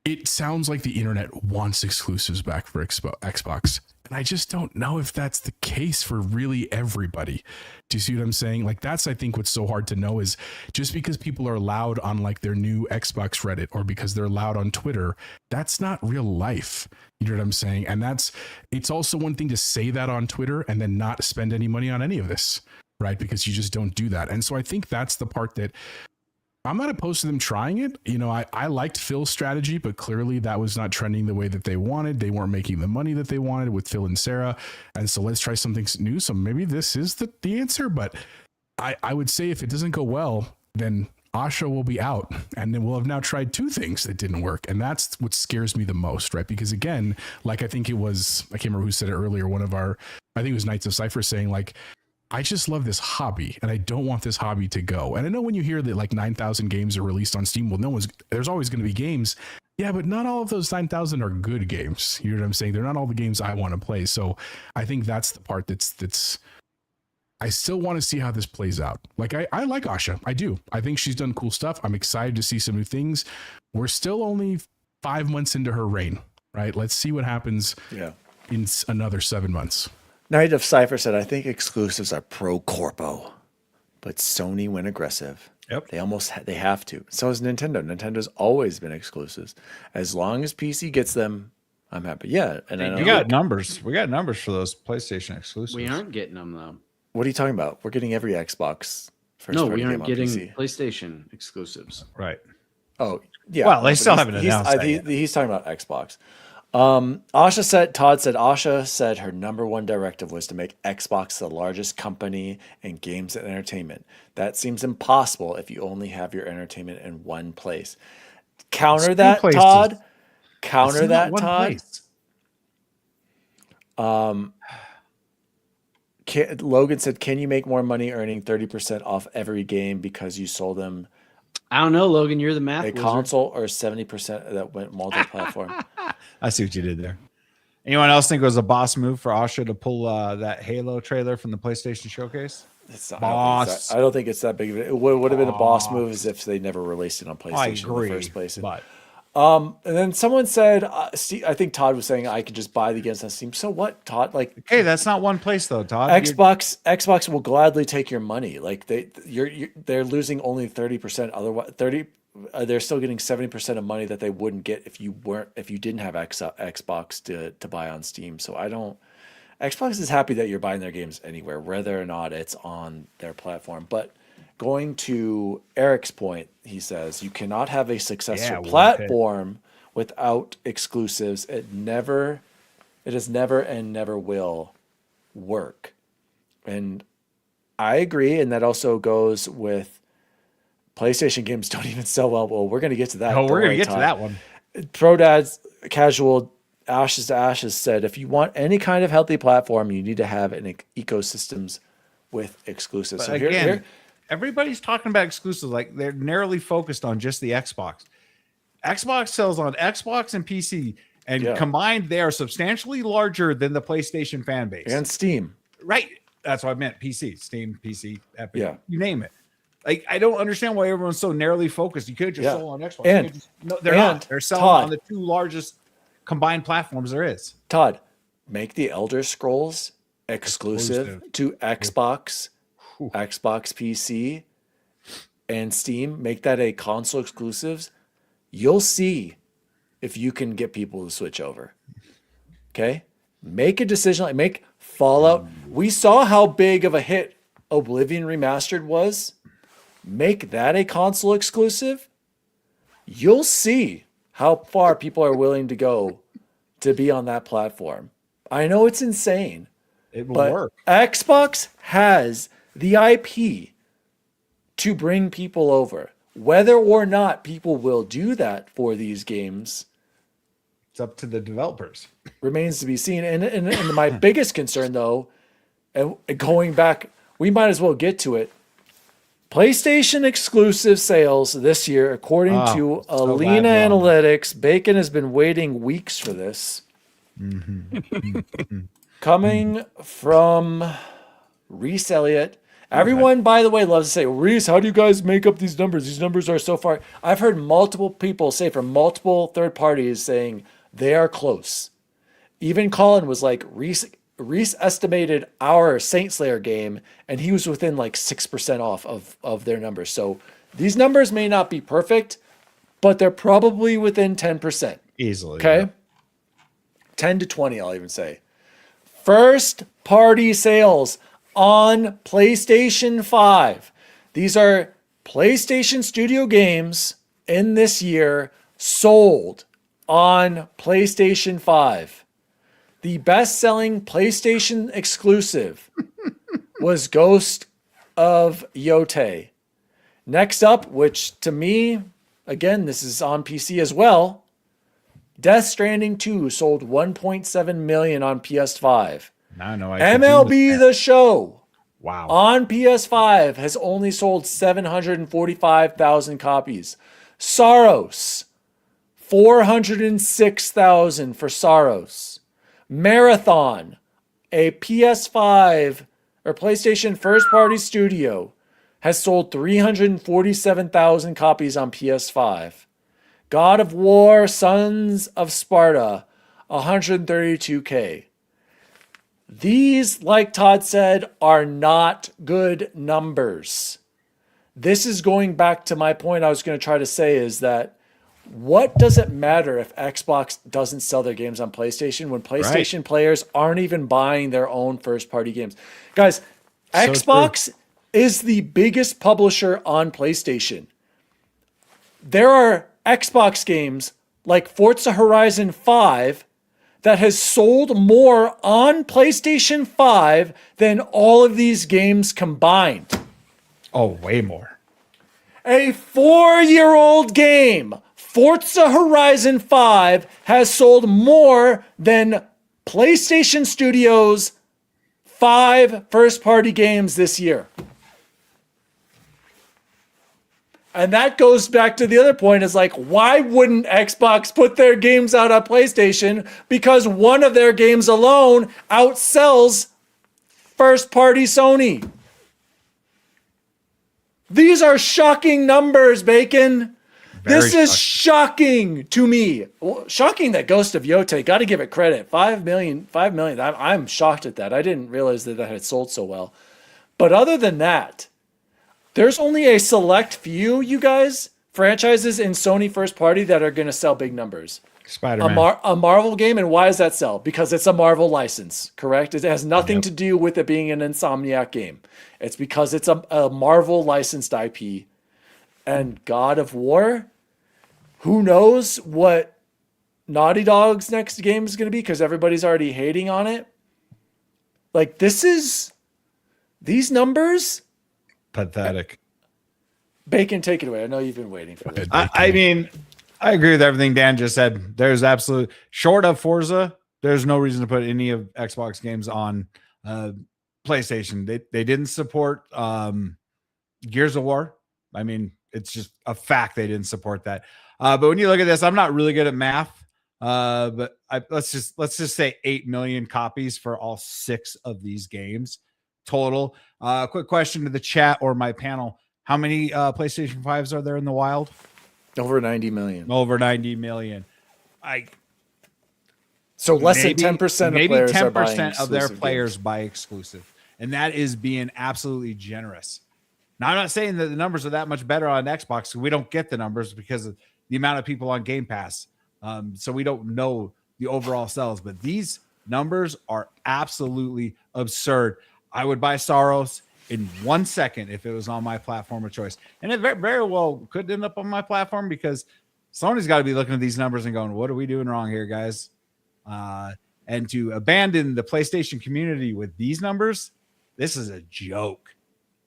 It sounds like the internet wants exclusives back for Xbox. And I just don't know if that's the case for really everybody. Do you see what I'm saying? Like, that's, I think, what's so hard to know is just because people are loud on, like, their new Xbox Reddit, or because they're loud on Twitter, that's not real life. You know what I'm saying? And it's also one thing to say that on Twitter and then not spend any money on any of this, right? Because you just don't do that. And so I think that's the part that I'm not opposed to them trying it. I liked Phil's strategy, but clearly that was not trending the way that they wanted. They weren't making the money that they wanted with Phil and Sarah. And so let's try something new. So maybe this is the answer, but I would say if it doesn't go well, then Asha will be out, and then we'll have now tried two things that didn't work. And that's what scares me the most, right? Because again, like, I think it was, I can't remember who said it earlier, I think it was Knights of Cypher saying, like, I just love this hobby and I don't want this hobby to go. And I know when you hear that, like, 9,000 games are released on Steam, well, there's always going to be games. Yeah, but not all of those 9,000 are good games. You know what I'm saying? They're not all the games I want to play. So I think that's the part that's I still want to see how this plays out. Like, I like Asha. I do. I think she's done cool stuff. I'm excited to see some new things. We're still only 5 months into her reign, right? Let's see what happens in another 7 months. Knight of Cypher said, I think exclusives are pro corpo, but Sony went aggressive. Yep. They have to. So is Nintendo. Nintendo's always been exclusives. As long as PC gets them, I'm happy. Yeah. And I know we got numbers. We got numbers for those PlayStation exclusives. We aren't getting them, though. What are you talking about? We're getting every Xbox first No, party we game aren't on getting PC. PlayStation exclusives. Right. Oh, yeah. Well, they still haven't announced that yet. He's talking about Xbox. Asha said her number one directive was to make Xbox the largest company in games and entertainment. That seems impossible if you only have your entertainment in one place. Counter that, Todd. Counter that, Todd. Logan said, can you make more money earning 30% off every game because you sold them I don't know, Logan. You're the math wizard. console, or 70% that went multi-platform? I see what you did there. Anyone else think it was a boss move for Asha to pull that Halo trailer from the PlayStation Showcase? Boss. I don't think it's that big of it. Would have been a boss move as if they never released it on PlayStation in the first place. But and then someone said, I think Todd was saying I could just buy the games on Steam. So what, Todd? Like, hey, that's not one place though, Todd. Xbox will gladly take your money. Like they're losing only 30%. Otherwise, they're still getting 70% of money that they wouldn't get if you didn't have Xbox to buy on Steam. So Xbox is happy that you're buying their games anywhere, whether or not it's on their platform. But going to Eric's point, he says, you cannot have a successful Will platform without exclusives. It has never and never will work. And I agree. And that also goes with PlayStation games don't even sell well. Well, we're going to get to that. Oh, we're going to get to that one. Pro Dad's Casual Ashes to Ashes said, if you want any kind of healthy platform, you need to have an ecosystems with exclusives. But So again, everybody's talking about exclusives. Like they're narrowly focused on just the Xbox. Xbox sells on Xbox and PC, and combined, they are substantially larger than the PlayStation fan base. And Steam. Right. That's what I meant. PC, Steam, PC, Epic, you name it. Like, I don't understand why everyone's so narrowly focused. You could just sell on Xbox. And no, they're not. They're selling on the two largest combined platforms there is. Todd, make the Elder Scrolls exclusive to Xbox, Xbox PC, and Steam. Make that a console exclusives. You'll see if you can get people to switch over. Okay? Make a decision. Like make Fallout. We saw how big of a hit Oblivion Remastered was. Make that a console exclusive. You'll see how far people are willing to go to be on that platform. I know it's insane. It will work. Xbox has the IP to bring people over. Whether or not people will do that for these games, it's up to the developers. Remains to be seen. And my biggest concern, though, and going back, we might as well get to it. PlayStation exclusive sales this year, according to Alina Analytics, Bacon has been waiting weeks for this. Coming from Reese Elliott. Everyone, by the way, loves to say, Reese, how do you guys make up these numbers? These numbers are so far. I've heard multiple people say from multiple third parties saying they are close. Even Colin was like, Reese estimated our Saint Slayer game, and he was within like 6% off of their numbers. So these numbers may not be perfect, but they're probably within 10%. Easily. Okay? Yeah. 10 to 20, I'll even say. First party sales on PlayStation 5. These are PlayStation Studio games in this year sold on PlayStation 5. The best-selling PlayStation exclusive was Ghost of Yotei. Next up, which to me, again, this is on PC as well, Death Stranding 2 sold 1.7 million on PS5. MLB The Show on PS5 has only sold 745,000 copies. Saros, 406,000 for Saros. Marathon, a PS5 or PlayStation first-party studio, has sold 347,000 copies on PS5. God of War, Sons of Sparta, 132K. These, like Todd said, are not good numbers. This is going back to my point I was going to try to say is that what does it matter if Xbox doesn't sell their games on PlayStation when PlayStation players aren't even buying their own first-party games? Guys, Xbox is the biggest publisher on PlayStation. There are Xbox games like Forza Horizon 5 that has sold more on PlayStation 5 than all of these games combined. Oh, way more. A 4-year-old game, Forza Horizon 5, has sold more than PlayStation Studios' 5 first-party games this year. And that goes back to the other point is like, why wouldn't Xbox put their games out on PlayStation? Because one of their games alone outsells first-party Sony. These are shocking numbers, Bacon. This is shocking to me. Well, shocking that Ghost of Yotei, got to give it credit. 5 million. I'm shocked at that. I didn't realize that had sold so well. But other than that, there's only a select few, you guys, franchises in Sony first party that are going to sell big numbers. Spider-Man. A Marvel game, and why does that sell? Because it's a Marvel license, correct? It has nothing to do with it being an Insomniac game. It's because it's a Marvel licensed IP. And God of War, who knows what Naughty Dog's next game is going to be, because everybody's already hating on it. Like, these numbers, Pathetic. Bacon, take it away. I know you've been waiting for this. I mean, I agree with everything Dan just said. There's absolute short of Forza. There's no reason to put any of Xbox games on PlayStation. They didn't support Gears of War. I mean, it's just a fact they didn't support that. But when you look at this, I'm not really good at math. But let's just say 8 million copies for all 6 of these games total. Quick question to the chat or my panel: how many PlayStation 5s are there in the wild? Over 90 million. Over 90 million. So less than 10% of maybe players 10% are buying of their exclusive players games. buy exclusive, and that is being absolutely generous. Now, I'm not saying that the numbers are that much better on Xbox. We don't get the numbers because of the amount of people on Game Pass, so we don't know the overall sales. But these numbers are absolutely absurd. I would buy Soros in 1 second if it was on my platform of choice, and it very, very well could end up on my platform because Sony's got to be looking at these numbers and going, "What are we doing wrong here, guys?" And to abandon the PlayStation community with these numbers, this is a joke.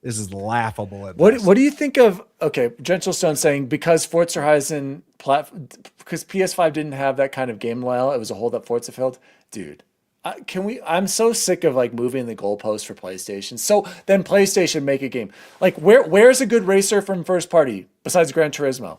This is laughable. What do you think of? Okay, Gentle Stone saying because Forza Horizon because PS5 didn't have that kind of game layout, it was a hold up Forza field, dude. I'm so sick of like moving the goalposts for PlayStation. So then PlayStation make a game. Like where's a good racer from first party besides Gran Turismo?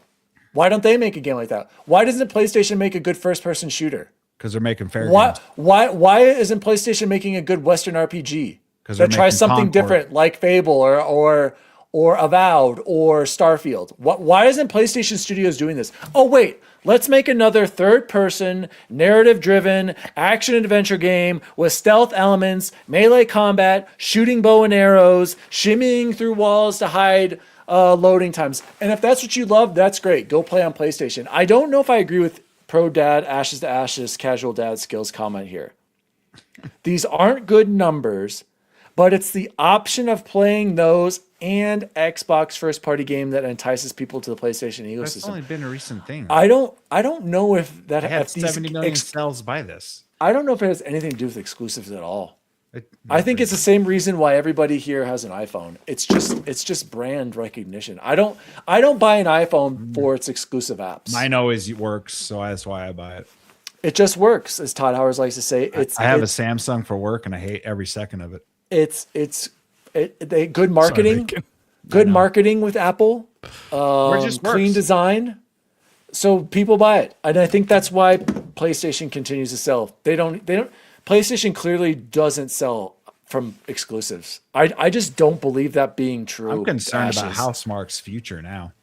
Why don't they make a game like that? Why doesn't PlayStation make a good first person shooter? Because they're making fair games. Games. Why isn't PlayStation making a good Western RPG that tries something Concord. different like Fable or Avowed or Starfield? Why isn't PlayStation Studios doing this? Oh wait, let's make another third-person, narrative-driven action adventure game with stealth elements, melee combat, shooting bow and arrows, shimmying through walls to hide loading times. And if that's what you love, that's great. Go play on PlayStation. I don't know if I agree with Pro Dad, Ashes to Ashes, Casual Dad Skills comment here. These aren't good numbers, but it's the option of playing those and Xbox first party game that entices people to the PlayStation ecosystem. That's only been a recent thing. I don't know if that has 70 million sales by this. I don't know if it has anything to do with exclusives at all. I think it's the same reason why everybody here has an iPhone. It's just brand recognition. I don't buy an iPhone for its exclusive apps. Mine always works, so that's why I buy it. It just works, as Todd Howard likes to say. I have a Samsung for work, and I hate every second of it. They good marketing, good marketing with Apple, clean design, so people buy it, and I think that's why PlayStation continues to sell. They don't. PlayStation clearly doesn't sell from exclusives. I just don't believe that being true. I'm concerned about Housemarque's future now.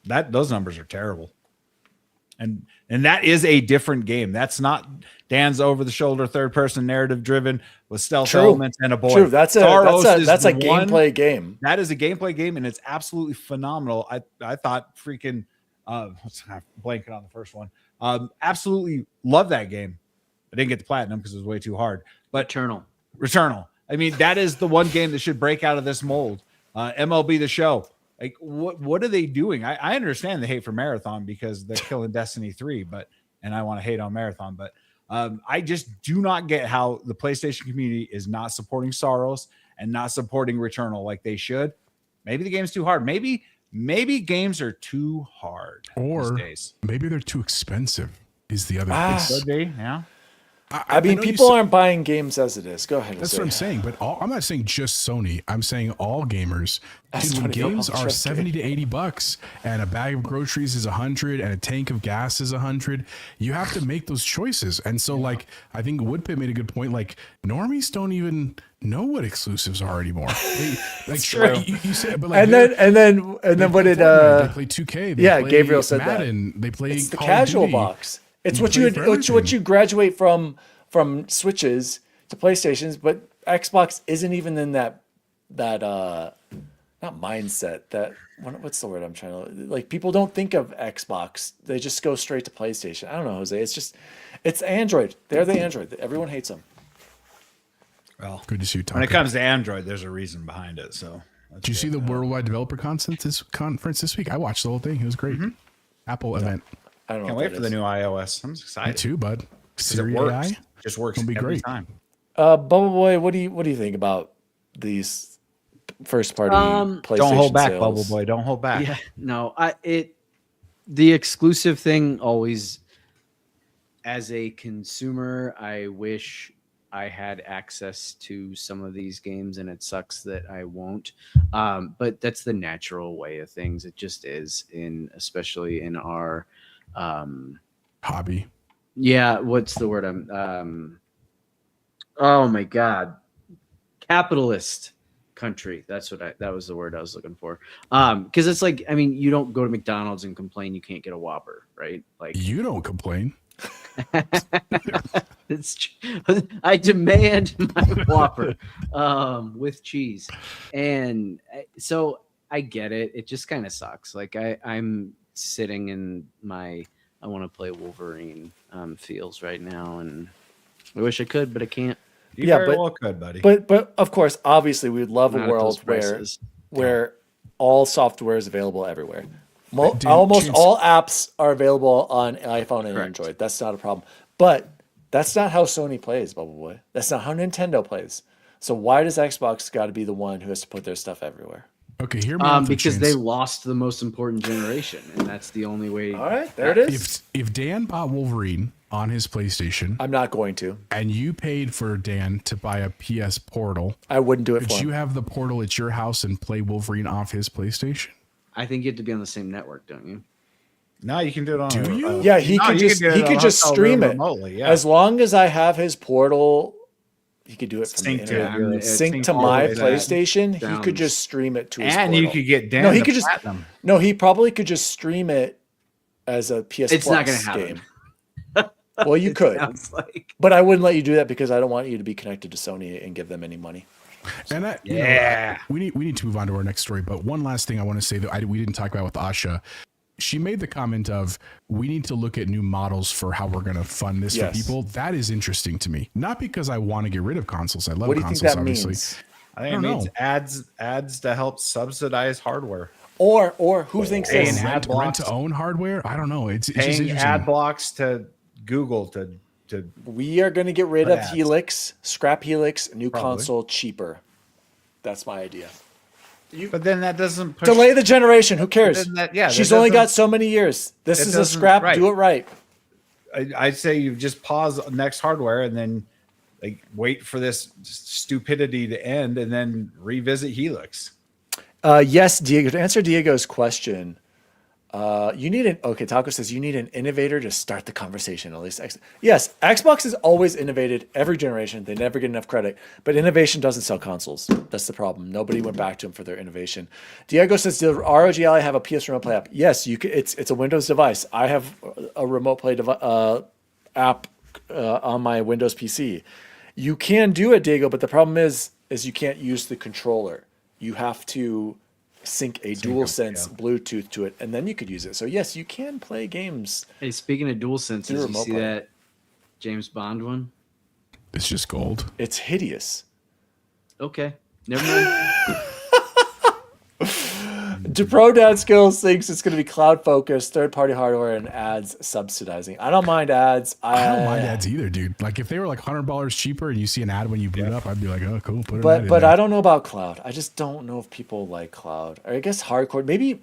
Those numbers are terrible. And that is a different game. That's not Dan's over-the-shoulder, third-person, narrative-driven with stealth elements and a boy. True, that's a gameplay game. That is a gameplay game, and it's absolutely phenomenal. I thought freaking blanking on the first one. Absolutely love that game. I didn't get the platinum because it was way too hard. But Returnal. I mean, that is the one game that should break out of this mold. MLB The Show. Like, what are they doing? I understand the hate for Marathon because they're killing Destiny 3, and I want to hate on Marathon, but I just do not get how the PlayStation community is not supporting Soros and not supporting Returnal like they should. Maybe the game's too hard. Maybe games are too hard these days. Maybe they're too expensive is the other thing. Could be, yeah. I mean, people aren't buying games as it is. Go ahead. That's what I'm saying. But I'm not saying just Sony. I'm saying all gamers. Dude, when games are $70 to $80, and a bag of groceries is $100, and a tank of gas is $100, you have to make those choices. And so, like, I think Woodpit made a good point. Like, normies don't even know what exclusives are anymore. You said, but like, and then what did they play 2K? They play Gabriel said Madden, that. They play it's the Call casual of Duty. box. It's what you graduate from Switches to PlayStations, but Xbox isn't even in that not mindset. What's the word I'm trying to like? People don't think of Xbox; they just go straight to PlayStation. I don't know, Jose. It's Android. They're the Android. Everyone hates them. Well, Good to see you. when it comes to Android, there's a reason behind it. So, did you see the Worldwide Developer Conference this week? I watched the whole thing. It was great. Apple event. I don't know. Can't wait for the new iOS. I'm excited. Me too, bud. 'Cause Siri it works. AI. Just works It'll be every great. time. Bubble Boy, what do you think about these first party PlayStation Don't hold back, sales? Bubble Boy. Don't hold back. Yeah, no, the exclusive thing always, as a consumer, I wish I had access to some of these games, and it sucks that I won't. But that's the natural way of things. It just is, especially in our Hobby. yeah, what's the word? Oh my God, capitalist country. That was the word I was looking for. Because it's like, I mean, you don't go to McDonald's and complain you can't get a Whopper, right? Like You don't complain. I demand my Whopper with cheese, and so I get it. It just kind of sucks. Like I'm sitting in my I want to play Wolverine feels right now, and I wish I could, but I can't. You very well could, buddy. But of course, obviously, we would love Not a at world those prices. where all software is available everywhere. Dude, Almost Chance- all apps are available on iPhone and Correct. Android. That's not a problem. But that's not how Sony plays, Bubble Boy. That's not how Nintendo plays. So why does Xbox got to be the one who has to put their stuff everywhere? Okay, hear me out. Because they lost the most important generation, and that's the only way. All right, there it is. If Dan bought Wolverine on his PlayStation I'm not going to. and you paid for Dan to buy a PS Portal, I wouldn't do it could for you him. have the Portal at your house and play Wolverine off his PlayStation? I think you have to be on the same network, don't you? No, you can do it on. Do you? Yeah, he could just stream it remotely. Yeah, as long as I have his Portal. He could do it from Sync the to internet. your- Sync sync to all my the way back. PlayStation. He could Sounds- just stream it to his and Portal. you could get Dan. No, he the could just- platinum. No, he probably could just stream it as a PS It's Plus not going to happen. game. Well, you could, Sounds like but I wouldn't let you do that because I don't want you to be connected to Sony and give them any money. And Yeah. we need to move on to our next story. But one last thing I want to say that we didn't talk about with Asha. She made the comment of we need to look at new models for how we're going to fund this Yes. for people. That is interesting to me. Not because I want to get rid of consoles. I love What do you think consoles, that obviously. means? I think I it don't means know. ads to help subsidize hardware. Or who thinks Paying this? ad Rent blocks. to own hardware. I don't know. It's just Paying interesting. ad blocks to Google to We are going to get rid Put of ads. Helix, scrap Helix, new Probably. console, cheaper. That's my idea. But then that doesn't push. Delay the generation. Who cares? then that- yeah, that She's only got doesn't- so many years. This it is a doesn't- scrap. right. Do it right. I'd say you just pause next hardware and then like wait for this stupidity to end and then revisit Helix. Yes, Diego. To answer Diego's question, you need Taco says you need an innovator to start the conversation. At least, yes, Xbox has always innovated every generation. They never get enough credit, but innovation doesn't sell consoles. That's the problem. Nobody went back to them for their innovation. Diego says, "Does ROG Ally have a PS Remote Play app?" Yes, you could. It's a Windows device. I have a Remote Play app on my Windows PC. You can do it, Diego, but the problem is you can't use the controller. You have to sync a DualSense Bluetooth to it, and then you could use it. So yes, you can play games. Hey, speaking of dual senses, you remote see play. that James Bond one? It's just gold. It's hideous. Okay, never mind. DePro Dad Skills thinks it's going to be cloud focused, third party hardware, and ads subsidizing. I don't mind ads. I don't mind ads either, dude. Like if they were like $100 cheaper and you see an ad when you boot up, I'd be like, oh, cool. Put it in But there. I don't know about cloud. I just don't know if people like cloud. Or I guess hardcore. Maybe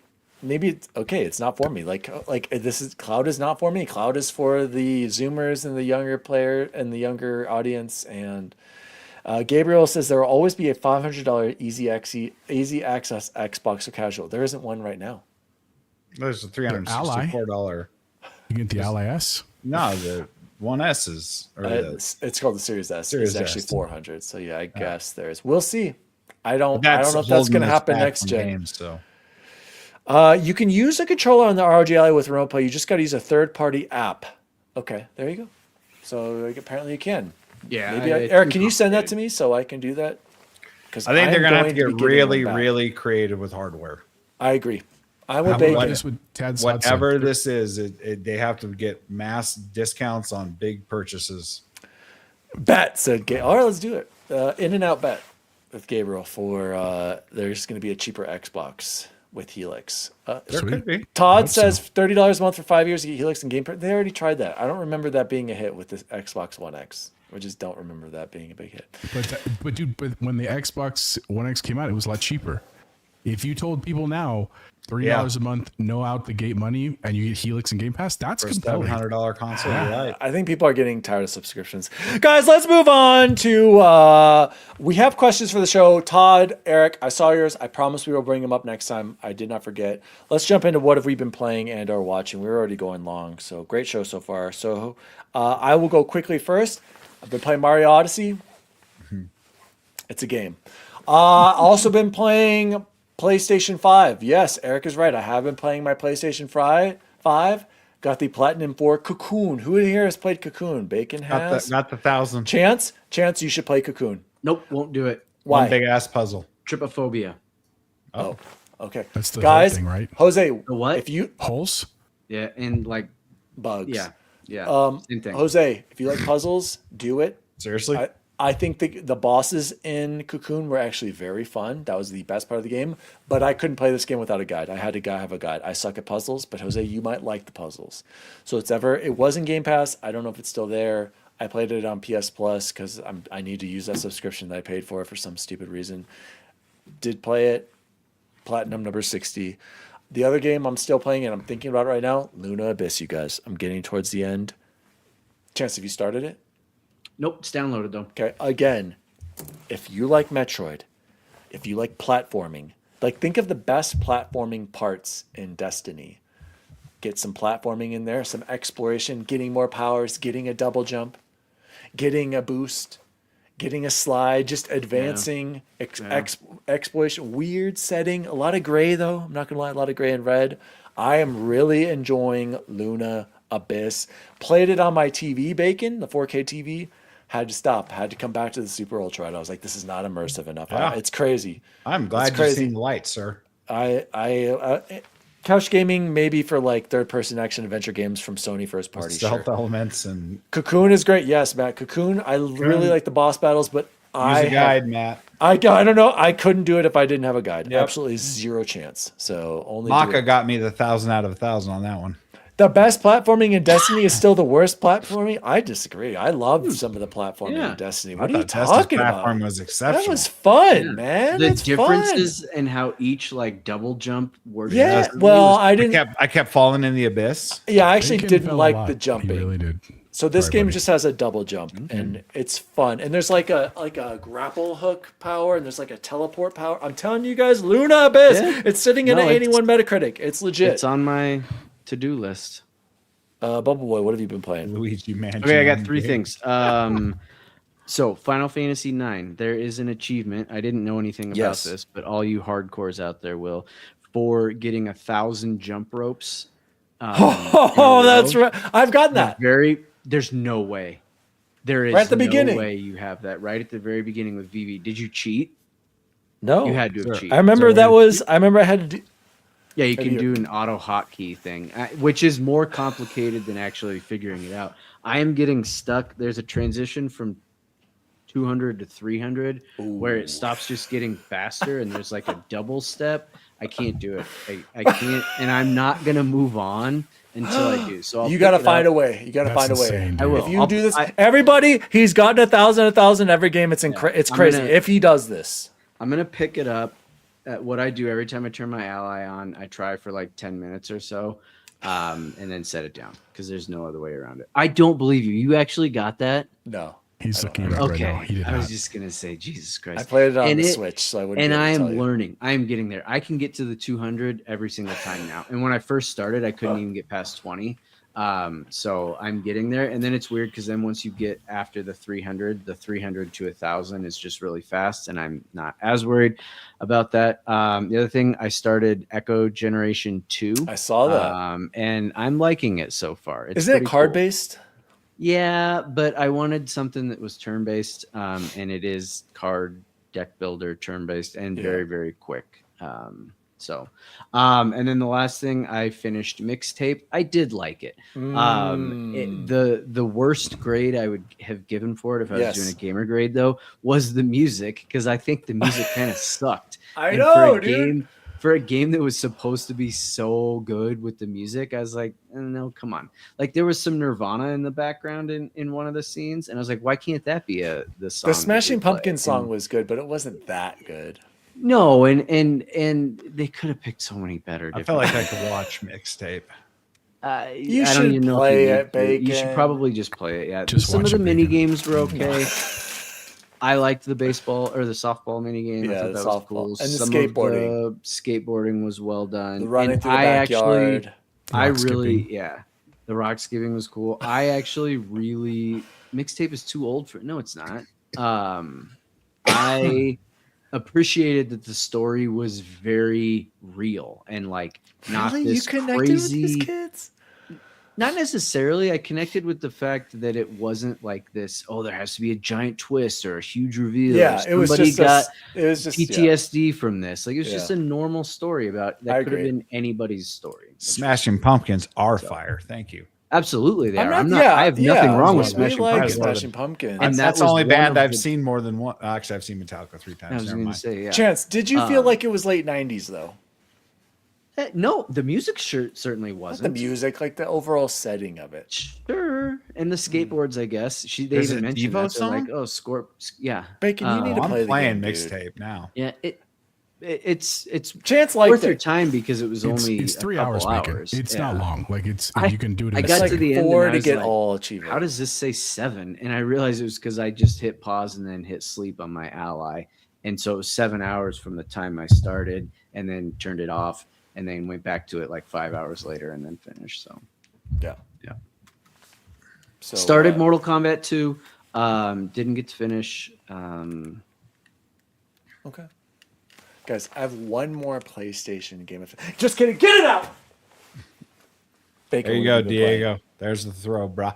it's okay. It's not for me. Like cloud is not for me. Cloud is for the Zoomers and the younger player and the younger audience. And Gabriel says there will always be a $500 easy access Xbox or casual. There isn't one right now. There's a $364. You get the Ally S. No, the 1S is It's called the Series S. Series It's actually S. 400. So yeah, I guess there's. We'll see. I don't That's know if that's holding going to us happen back next from gen. games, so You can use a controller on the ROG Ally with Remote Play. You just got to use a third-party app. Okay, there you go. So apparently you can. Yeah, Maybe it's Eric, too can you send that to complicated. me so I can do that? because I think they're gonna have to be get getting really, one back. really creative with hardware. I agree. I will How bake about it. this with Tad's hot Whatever take? this is, they have to get mass discounts on big purchases. Bet said Gabe. All right, let's do it. In and out bet with Gabriel for there's going to be a cheaper Xbox with Helix. There Sweet. could be. Todd hope says so. $30 a month for 5 years to get Helix and Game Pass. They already tried that. I don't remember that being a hit with the Xbox One X. I just don't remember that being a big hit. But dude, when the Xbox One X came out, it was a lot cheaper. If you told people now $30 a month, no out the gate money, and you get Helix and Game Pass, that's For a compelling. $700 console, you're right. I think people are getting tired of subscriptions. Guys, let's move on to we have questions for the show. Todd, Eric, I saw yours. I promise we will bring them up next time. I did not forget. Let's jump into what have we been playing and or watching. We're already going long, so great show so far. So I will go quickly first. I've been playing Mario Odyssey. It's a game. Also been playing PlayStation 5. Yes, Eric is right. I have been playing my PlayStation 5. Got the Platinum for Cocoon. Who in here has played Cocoon? Bacon has. Got the 1,000. Chance, you should play Cocoon. Nope, won't do it. Why? One big ass puzzle. Trypophobia. Oh, okay. That's the Guys, thing, right? Jose, The what? if you Holes? Yeah, and like, bugs. yeah. Same thing. Jose, if you like puzzles, do it. Seriously? I think the bosses in Cocoon were actually very fun. That was the best part of the game. But I couldn't play this game without a guide. I had to have a guide. I suck at puzzles, but Jose, you might like the puzzles. So it was in Game Pass. I don't know if it's still there. I played it on PS Plus because I need to use that subscription that I paid for some stupid reason. Did play it. Platinum number 60. The other game I'm still playing and I'm thinking about it right now, Luna Abyss, you guys. I'm getting towards the end. Chance, have you started it? Nope, it's downloaded though. Okay, again, if you like Metroid, if you like platforming, like think of the best platforming parts in Destiny. Get some platforming in there, some exploration, getting more powers, getting a double jump, getting a boost, getting a slide, just advancing, exploration, weird setting, a lot of gray though. I'm not gonna lie, a lot of gray and red. I am really enjoying Luna Abyss. Played it on my TV, Bacon, the 4K TV. Had to stop. Had to come back to the Super Ultra. And I was like, this is not immersive enough. Yeah. It's crazy. I'm glad you've seen the light, sir. Couch gaming maybe for like third-person action adventure games from Sony first party. Stealth Sure. elements and Cocoon is great. Yes, Matt. Cocoon. I really like the boss battles, but use a guide, Matt. I don't know. I couldn't do it if I didn't have a guide. Yep. Absolutely zero chance. So only do Maka it. got me the 1,000 out of 1,000 on that one. The best platforming in Destiny is still the worst platforming. I disagree. I loved some of the platforming in Destiny. What are you talking about? Platform was exceptional. That was fun, man. The It's differences in how each like double jump works. Yeah, Destiny well, was- I didn't. I kept falling in the abyss. Yeah, I actually Bacon didn't fell a like lot. the He jumping. really did. So this Sorry, game buddy. just has a double jump, and it's fun. And there's like a grapple hook power, and there's like a teleport power. I'm telling you guys, Luna Abyss. Yeah. It's sitting in No, an 81 Metacritic. It's legit. It's on my to-do list. Bubble Boy, what have you been playing? Luigi Mansion. Okay, I got three things. So Final Fantasy IX, there is an achievement. I didn't know anything about Yes. this, but all you hardcores out there will, for getting 1,000 jump ropes. Oh, that's right. I've gotten that. There's no way. There is Right at the no beginning. way you have that right at the very beginning with VV. Did you cheat? No, You had to have cheated. I remember that was. I remember I had to do. Yeah, you Have can you- do an auto hotkey thing, which is more complicated than actually figuring it out. I am getting stuck. There's a transition from 200 to 300 where it stops just getting faster, and there's like a double step. I can't do it. I can't, and I'm not gonna move on until I do. So You got to find a way. You got to That's find a way. insane, dude. I will. If you I'll- do this, I- everybody, he's gotten 1,000 every game. It's it's I'm crazy. gonna- If he does this, I'm gonna pick it up. What I do every time I turn my ally on, I try for like 10 minutes or so, and then set it down because there's no other way around it. I don't believe you. You actually got that? no. He's looking it up right now. Okay. He did I was not. just gonna say, Jesus Christ. I played it on And the it- Switch, so I wouldn't. And be able I to am tell you. learning. I am getting there. I can get to the 200 every single time now. And when I first started, I couldn't even get past 20. So I'm getting there. And then it's weird because then once you get after the 300 to 1,000 is just really fast. And I'm not as worried about that. The other thing, I started Echo Generation 2. I saw that. And I'm liking it so far. It's Isn't it pretty card cool. based? Yeah, but I wanted something that was turn based, and it is card deck builder, turn based, and very, very quick. And then the last thing, I finished Mixtape. I did like it. The worst grade I would have given for it if I was doing a gamer grade though was the music, because I think the music kind of sucked. I know, for dude. For a game that was supposed to be so good with the music, I was like, no, come on. Like there was some Nirvana in the background in one of the scenes, and I was like, why can't that be the song? The Smashing Pumpkins song was good, but it wasn't that good. No, and they could have picked so many better. I felt like I could watch Mixtape. You should play it, Bacon. You should probably just play it. Yeah, Just some of watch the it, mini Bacon. games were okay. I liked the baseball or the softball mini game. Yeah, I thought the that was softball. cool. And the Some skateboarding. of the skateboarding was well done. The running And through the backyard. Rock skipping. The rock skipping was cool. I actually really Mixtape is too old for. No, it's not. I appreciated that the story was very real and like not Really? this You connected crazy. with these kids? Not necessarily. I connected with the fact that it wasn't like this. Oh, there has to be a giant twist or a huge reveal. Yeah, it was just got it was just PTSD from this. Like it was just Yeah. a normal story about that I could have agree. been anybody's story. Smashing Pumpkins are fire. Thank you. Absolutely, they are. I'm not. yeah, I have nothing wrong with we Smashing like Pumpkins. Smashing Pumpkins. And that That's the was only one band of I've the- seen more than one. Actually, I've seen Metallica 3 times. I was Never going to mind. say, yeah. Chance, did you feel like it was late 90s though? No, the music certainly Not the wasn't. music, like the overall setting of it. Sure, and the skateboards, I guess. They There's even a mentioned Devo that. They're like, song? oh, Scorp. Yeah, Bacon, you need to I'm play the playing game, dude. Mixtape now. yeah. It's Chance liked worth your it. time because it was only It's 3 a couple hours, Bacon. hours. It's Yeah. not long. Like I- you can do it in I a got to second. the end. 4 and I to was get like, all achievement. How does this say 7? And I realized it was because I just hit pause and then hit sleep on my ally. And so it was 7 hours from the time I started and then turned it off and then went back to it like 5 hours later and then finished. So Yeah. Yeah. So, started Mortal Kombat 2. Didn't get to finish. Okay. Guys, I have one more PlayStation game. Just kidding. Get it out. Bacon, There you what go, have been playing? Diego. There's the throw, brah.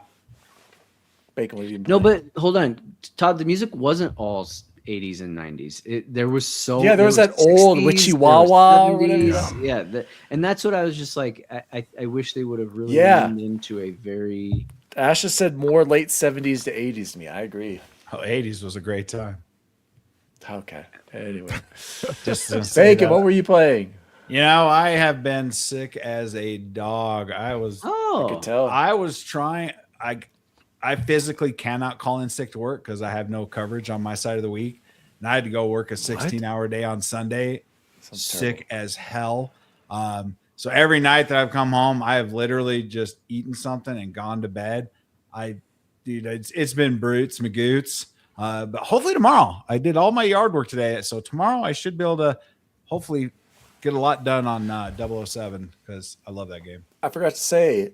Bacon, what have you been No, playing? but hold on. Todd, the music wasn't all 80s and 90s. There was Yeah, there was that old 60s, Witchy there Wah was Wah or whatever. 70s. Yeah, and that's what I was just like. I wish they would have really Yeah. leaned into a very. Asha said more late 70s to 80s to me. I agree. Oh, 80s was a great time. Okay. Anyway. Just to say Bacon, that. what were you playing? You know, I have been sick as a dog. I was Oh, I could tell. I was trying. I physically cannot call in sick to work because I have no coverage on my side of the week, and I had to go work a 16-hour day on Sunday. Sounds Sick as hell. So every night that I've come home, I have literally just eaten something and gone to bed. Dude, it's been brutes, magoots. But hopefully tomorrow, I did all my yard work today, so tomorrow I should be able to hopefully get a lot done on 007 because I love that game. I forgot to say,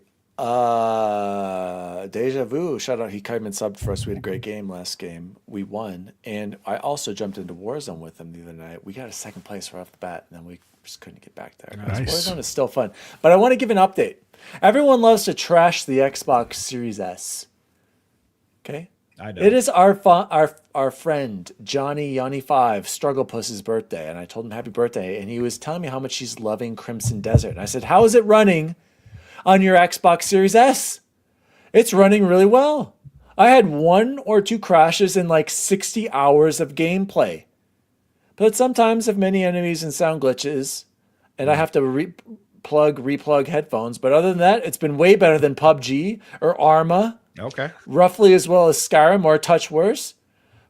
Deja Vu, shout out, he came and subbed for us. We had a great game last game. We won. And I also jumped into Warzone with him the other night. We got a second place right off the bat, and then we just couldn't get back there. Guys, Nice. Warzone is still fun. But I want to give an update. Everyone loves to trash the Xbox Series S. Okay? I know. It is our friend Johnny Yanni 5 Struggle Puss's birthday, and I told him happy birthday, and he was telling me how much he's loving Crimson Desert. And I said, "How is it running on your Xbox Series S?" It's running really well. I had 1 or 2 crashes in like 60 hours of gameplay, but sometimes have many enemies and sound glitches, and I have to replug headphones. But other than that, it's been way better than PUBG or Arma. Okay. Roughly as well as Skyrim, or a touch worse.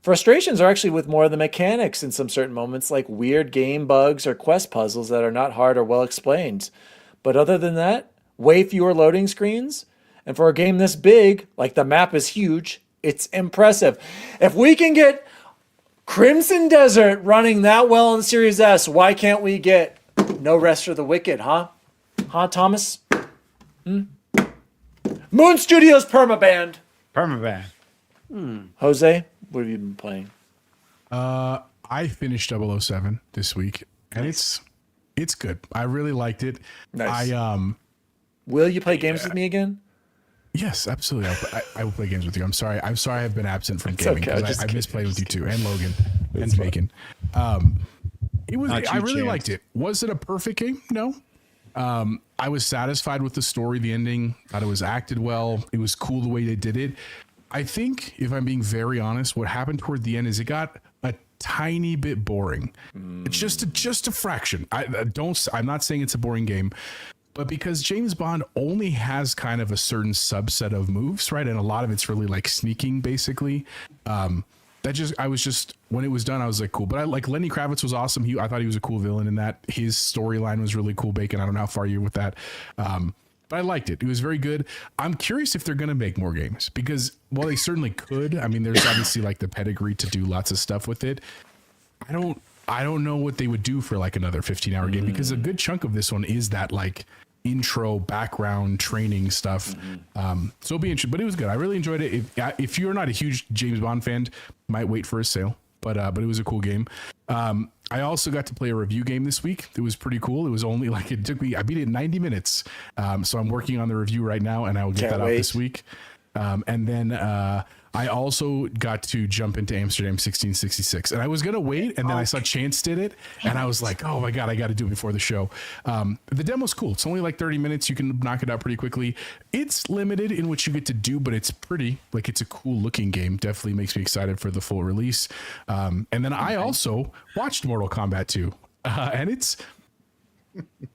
Frustrations are actually with more of the mechanics in some certain moments, like weird game bugs or quest puzzles that are not hard or well explained. But other than that, way fewer loading screens. And for a game this big, like the map is huge, it's impressive. If we can get Crimson Desert running that well on Series S, why can't we get No Rest for the Wicked, huh? Huh, Thomas? Moon Studios Permaband. Permaban. Jose, what have you been playing? I finished 007 this week, and it's good. I really liked it. Nice. I Will you play games with me again? Yes, absolutely. I will play games with you. I'm sorry. I've been absent from gaming okay, I'm because just I miss kidding, playing with you too, and Logan. and bacon. It was. I really liked it. Was it a perfect game? No. I was satisfied with the story, the ending. Thought it was acted well. It was cool the way they did it. I think, if I'm being very honest, what happened toward the end is it got a tiny bit boring. It's just a fraction. I'm not saying it's a boring game, but because James Bond only has kind of a certain subset of moves, right, and a lot of it's really like sneaking, basically. I was just, when it was done, I was like, cool. But I like Lenny Kravitz was awesome. I thought he was a cool villain in that. His storyline was really cool. Bacon, I don't know how far you're with that. But I liked it. It was very good. I'm curious if they're going to make more games because while they certainly could, I mean, there's obviously like the pedigree to do lots of stuff with it. I don't know what they would do for like another 15-hour game because a good chunk of this one is that like intro background training stuff. So it'll be interesting, but it was good. I really enjoyed it. If you're not a huge James Bond fan, might wait for a sale, but it was a cool game. I also got to play a review game this week. It was pretty cool. It was only like, I beat it in 90 minutes. So I'm working on the review right now and I will get that out this week. And then, I also got to jump into Amsterdam 1666 and I was going to wait. And then I saw Chance did it and I was like, oh my God, I got to do it before the show. The demo's cool. It's only like 30 minutes. You can knock it out pretty quickly. It's limited in what you get to do, but it's pretty, like it's a cool looking game. Definitely makes me excited for the full release. And then I also watched Mortal Kombat 2 and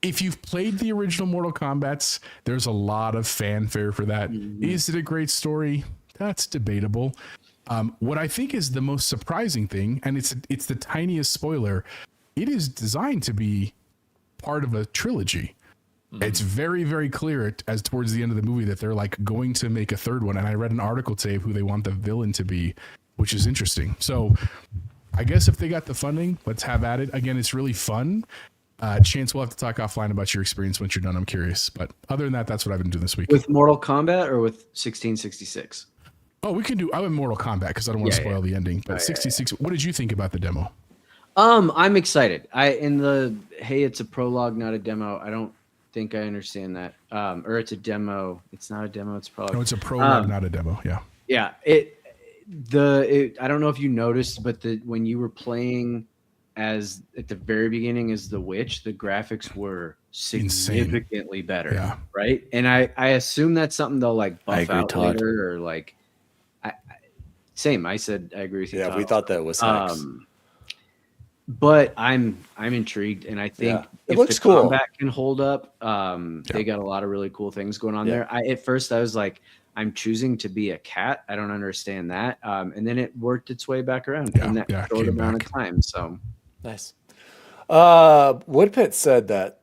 if you've played the original Mortal Kombats, there's a lot of fanfare for that. Is it a great story? That's debatable. What I think is the most surprising thing, and it's the tiniest spoiler, it is designed to be part of a trilogy. It's very, very clear as towards the end of the movie that they're like going to make a third one. And I read an article today of who they want the villain to be, which is interesting. So I guess if they got the funding, let's have at it. Again, it's really fun. Chance, we'll have to talk offline about your experience once you're done. I'm curious. But other than that, that's what I've been doing this week. With Mortal Kombat or with 1666? Oh, we can do. I'm in Mortal Kombat because I don't want to spoil the ending. But 66. What did you think about the demo? I'm excited. Hey, it's a prologue, not a demo. I don't think I understand that. Or it's a demo. It's not a demo. It's a prologue. No, it's a prologue, not a demo. Yeah. Yeah. I don't know if you noticed, but when you were playing as at the very beginning as the witch, the graphics were significantly better. Yeah. Right. And I assume that's something they'll like buff out later or like. Same. I said I agree with you. Yeah, Todd. We thought that was nice. But I'm intrigued, and I think it looks cool. Combat can hold up. They got a lot of really cool things going on there. At first, I was like, I'm choosing to be a cat. I don't understand that. And then it worked its way back around in that short amount of time. So nice. Woodpit said that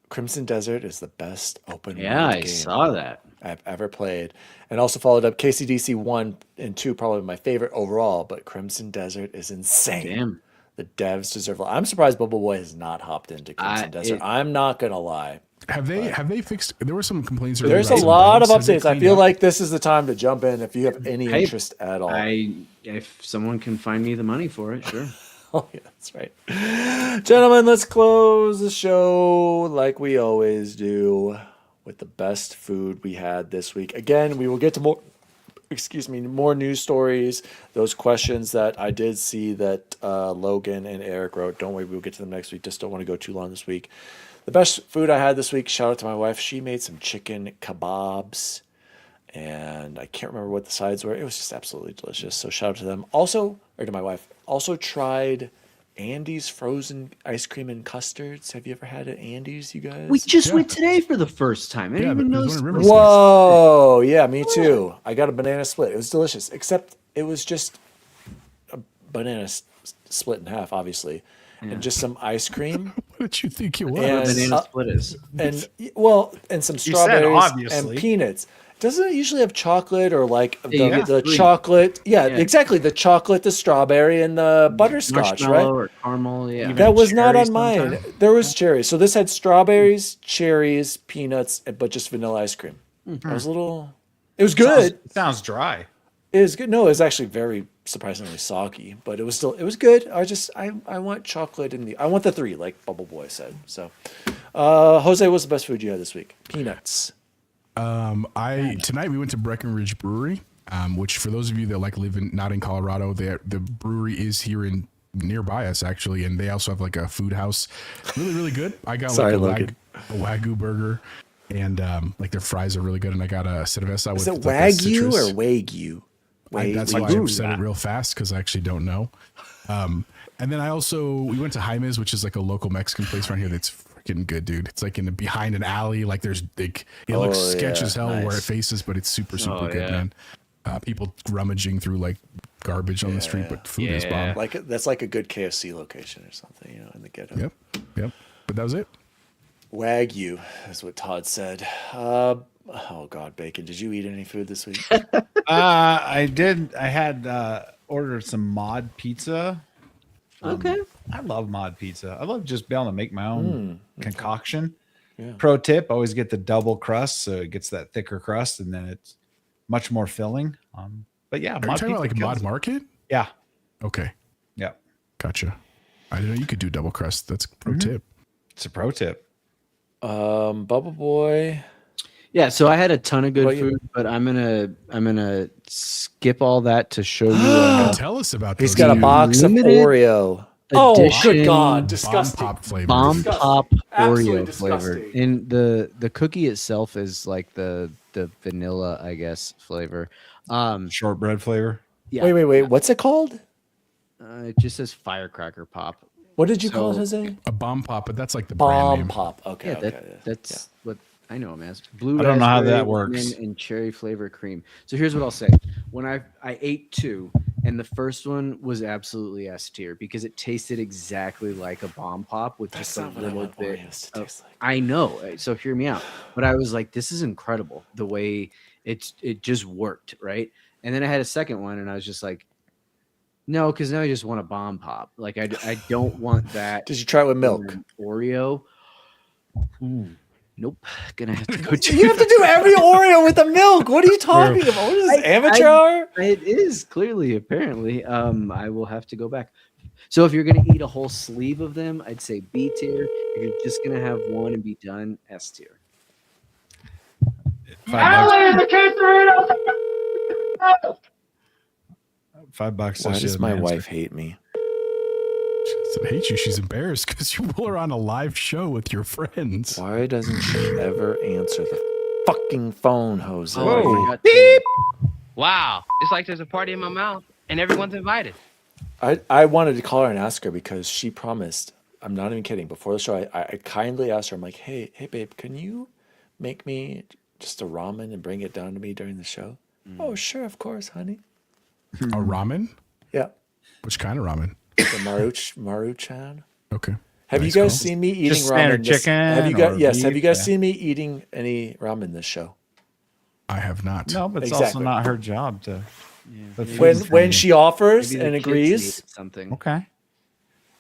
Crimson Desert is the best open world game I saw that I've ever played, and also followed up KCDC 1 and 2, probably my favorite overall. But Crimson Desert is insane. Damn. The devs deserve. I'm surprised Bubble Boy has not hopped into Crimson Desert. I'm not gonna lie. Have they fixed? There were some complaints. There's a lot of updates. I feel like this is the time to jump in if you have any interest at all. If someone can find me the money for it, sure. Oh yeah, that's right. Gentlemen, let's close the show like we always do with the best food we had this week. Again, we will get to more news stories. Those questions that I did see that Logan and Eric wrote. Don't worry, we'll get to them next week. Just don't want to go too long this week. The best food I had this week, shout out to my wife. She made some chicken kebabs, and I can't remember what the sides were. It was just absolutely delicious. So shout out to them. Also, or to my wife. Also tried Andy's frozen ice cream and custards. Have you ever had it at Andy's, you guys? We just went today for the first time. I didn't even know. Whoa, yeah, me too. I got a banana split. It was delicious, except it was just a banana split in half, obviously, and just some ice cream. What did you think it was? And, banana split is. And some strawberries and peanuts. Doesn't it usually have chocolate or like the chocolate? Yeah, exactly. The chocolate, the strawberry, and the butterscotch, right? Or caramel, yeah. That was not on mine. There was cherries. So this had strawberries, cherries, peanuts, but just vanilla ice cream. I was it was good. Sounds dry. It was good. No, it was actually very surprisingly soggy, but it was good. I want chocolate I want the 3, like Bubble Boy said. So, Jose, what's the best food you had this week? Peanuts. Tonight we went to Breckenridge Brewery, which for those of you that live not in Colorado, the brewery is here in nearby us actually, and they also have like a food house, really really good. I got Sorry, like a Wagyu burger, and like their fries are really good. And I got a cerveza with Is it like, a Wagyu citrus. or Wagyu? That's why I said it real fast because I actually don't know. And then we went to Jaime's, which is like a local Mexican place around here that's freaking good, dude. It's like behind an alley. Like it looks sketch as hell where it faces, but it's super good, man. People rummaging through like garbage on the street, but food is bomb. Like that's like a good KFC location or something, in the ghetto. Yep. But that was it. Wagyu is what Todd said. Oh God, Bacon! Did you eat any food this week? I did. I had ordered some mod pizza. Okay. I love mod pizza. I love just being able to make my own concoction. Yeah. Pro tip: always get the double crust, so it gets that thicker crust, and then it's much more filling. But yeah, Are you talking about like Mod Market? Yeah. Okay. Yeah. Gotcha. I didn't know you could do double crust. That's a pro tip. It's a pro tip. Bubble Boy. Yeah, so I had a ton of good food, but I'm gonna skip all that to show you. Tell us about He's those got a new box of limited Oreo. Oh, good God! Bomb Disgusting. Pop flavors. Bomb Pop Absolutely Oreo flavored, disgusting. and the cookie itself is like the vanilla, I guess, flavor. Shortbread flavor. Yeah, Wait. What's it called? it just says Firecracker Pop. What did you call it, Jose? A bomb pop, but that's like the brand Bomb name. Pop. Okay. Yeah, that's what I know him as. Blue I don't know how raspberry, that works. lemon, and cherry flavor cream. So here's what I'll say: when I ate two, and the first one was absolutely S tier because it tasted exactly like a bomb pop with just a little bit. I know. So hear me out. But I was like, this is incredible the way it just worked, right? And then I had a second one, and I was just like, no, because now I just want a bomb pop. Like I don't want that. Did you try it with milk? Oreo. Nope. Gonna have to go. You have to do every Oreo with the milk. What are you talking about? What is this, amateur hour? It is clearly, apparently. I will have to go back. So if you're gonna eat a whole sleeve of them, I'd say B tier. If you're just gonna have one and be done, S tier. $5. $5. Why does my wife hate me? She doesn't hate you. She's embarrassed because you were on a live show with your friends. Why doesn't she ever answer the fucking phone, Jose? Oh, Beep! Wow, it's like there's a party in my mouth and everyone's invited. I wanted to call her and ask her because she promised. I'm not even kidding. Before the show, I kindly asked her. I'm like, hey, babe, can you make me just a ramen and bring it down to me during the show? Oh, sure, of course, honey. A ramen? Yeah, Which kind of ramen? the Maruchan. Okay. Have Nice you guys call. seen me eating Just ramen? standard chicken Have you guys? or Yes. Have beef? you guys Yeah. seen me eating any ramen this show? I have not. No, but it's also Exactly. not her job to. put food When in front when of she you. offers maybe the and kids agrees, needed something. Okay.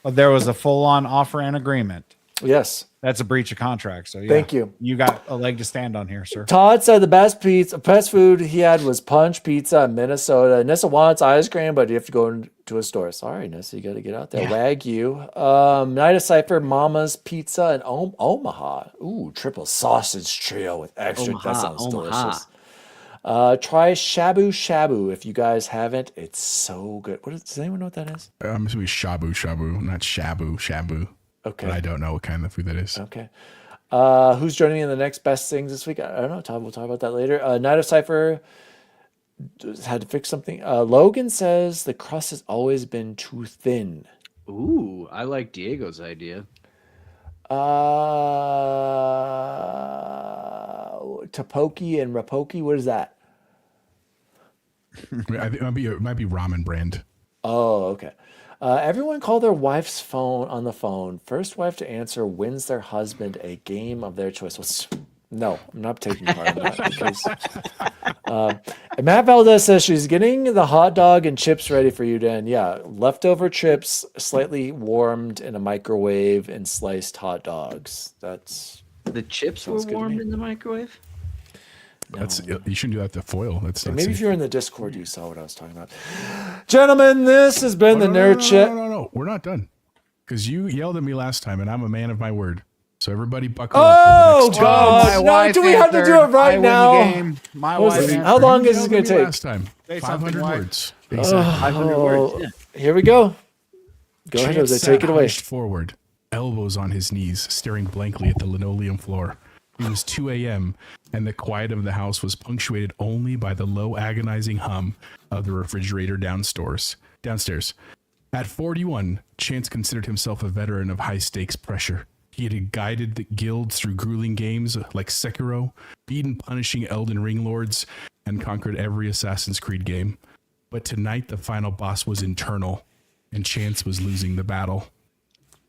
Well, there was a full-on offer and agreement. yes. That's a breach of contract. So yeah, Thank you. You got a leg to stand on here, sir. Todd said the best food he had was Punch Pizza in Minnesota. Nissa wants ice cream, but you have to go to a store. Sorry, Nissa, you got to get out there. Wagyu. Night of Cypher, Mama's Pizza in Omaha. Ooh, triple sausage trio with extra. That sounds delicious. Try Shabu Shabu if you guys haven't. It's so good. Does anyone know what that is? I'm assuming shabu shabu, not shabu shabu. Okay. But I don't know what kind of food that is. Okay. Who's joining in the next best things this week? I don't know, Todd. We'll talk about that later. Night of Cypher had to fix something. Logan says the crust has always been too thin. Ooh, I like Diego's idea. Topoki and Rapoki. What is that? I think it might be ramen brand. Oh, okay. Everyone call their wife's phone on the phone. First wife to answer wins their husband a game of their choice. No, I'm not taking part in that because Matt Valdez says she's getting the hot dog and chips ready for you, Dan. Yeah, leftover chips, slightly warmed in a microwave, and sliced hot dogs. That's The chips were Sounds good to warmed me. in the microwave. That's you shouldn't do that to foil. That's not maybe if safe. you're in the Discord, you saw what I was talking about. Gentlemen, this has been the Nerd Chat. No. We're not done. Because you yelled at me last time, and I'm a man of my word. So everybody buckle Oh, up. for the next God. No, do we have to do it right now? My What was wife it? answered. How long You is this yelled going at to me take? Last time, Say something, 500 wife. words. Exactly. 500 words. Yeah. Here we go. Go ahead, Chance Jose. sat Take it away. hunched forward, elbows on his knees, staring blankly at the linoleum floor. It was 2 a.m., and the quiet of the house was punctuated only by the low, agonizing hum of the refrigerator downstairs. At 41, Chance considered himself a veteran of high-stakes pressure. He had guided the guild through grueling games like Sekiro, beaten punishing Elden Ring lords, and conquered every Assassin's Creed game. But tonight, the final boss was internal, and Chance was losing the battle.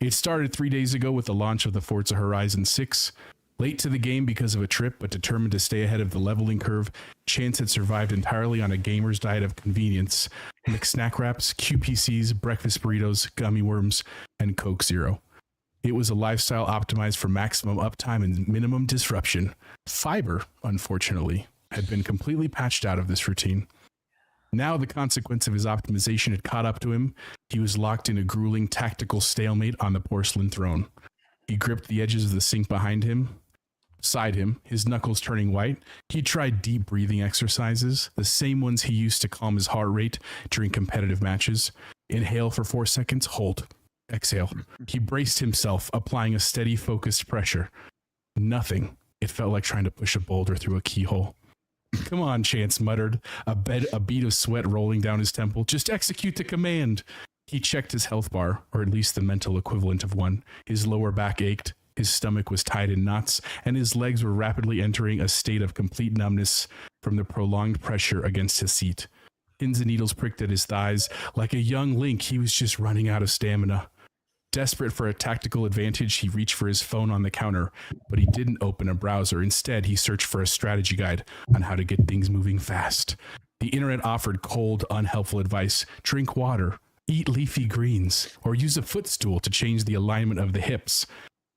It started 3 days ago with the launch of the Forza Horizon 6. Late to the game because of a trip, but determined to stay ahead of the leveling curve, Chance had survived entirely on a gamer's diet of convenience. Mixed snack wraps, QPCs, breakfast burritos, gummy worms, and Coke Zero. It was a lifestyle optimized for maximum uptime and minimum disruption. Fiber, unfortunately, had been completely patched out of this routine. Now the consequence of his optimization had caught up to him. He was locked in a grueling tactical stalemate on the porcelain throne. He gripped the edges of the sink behind him, beside him, his knuckles turning white. He tried deep breathing exercises, the same ones he used to calm his heart rate during competitive matches. Inhale for 4 seconds, hold, exhale. He braced himself, applying a steady, focused pressure. Nothing. It felt like trying to push a boulder through a keyhole. Come on, Chance muttered, a bead of sweat rolling down his temple. Just execute the command. He checked his health bar, or at least the mental equivalent of one. His lower back ached. His stomach was tied in knots, and his legs were rapidly entering a state of complete numbness from the prolonged pressure against his seat. Pins and needles pricked at his thighs. Like a young Link, he was just running out of stamina. Desperate for a tactical advantage, he reached for his phone on the counter, but he didn't open a browser. Instead, he searched for a strategy guide on how to get things moving fast. The internet offered cold, unhelpful advice. Drink water, eat leafy greens, or use a footstool to change the alignment of the hips.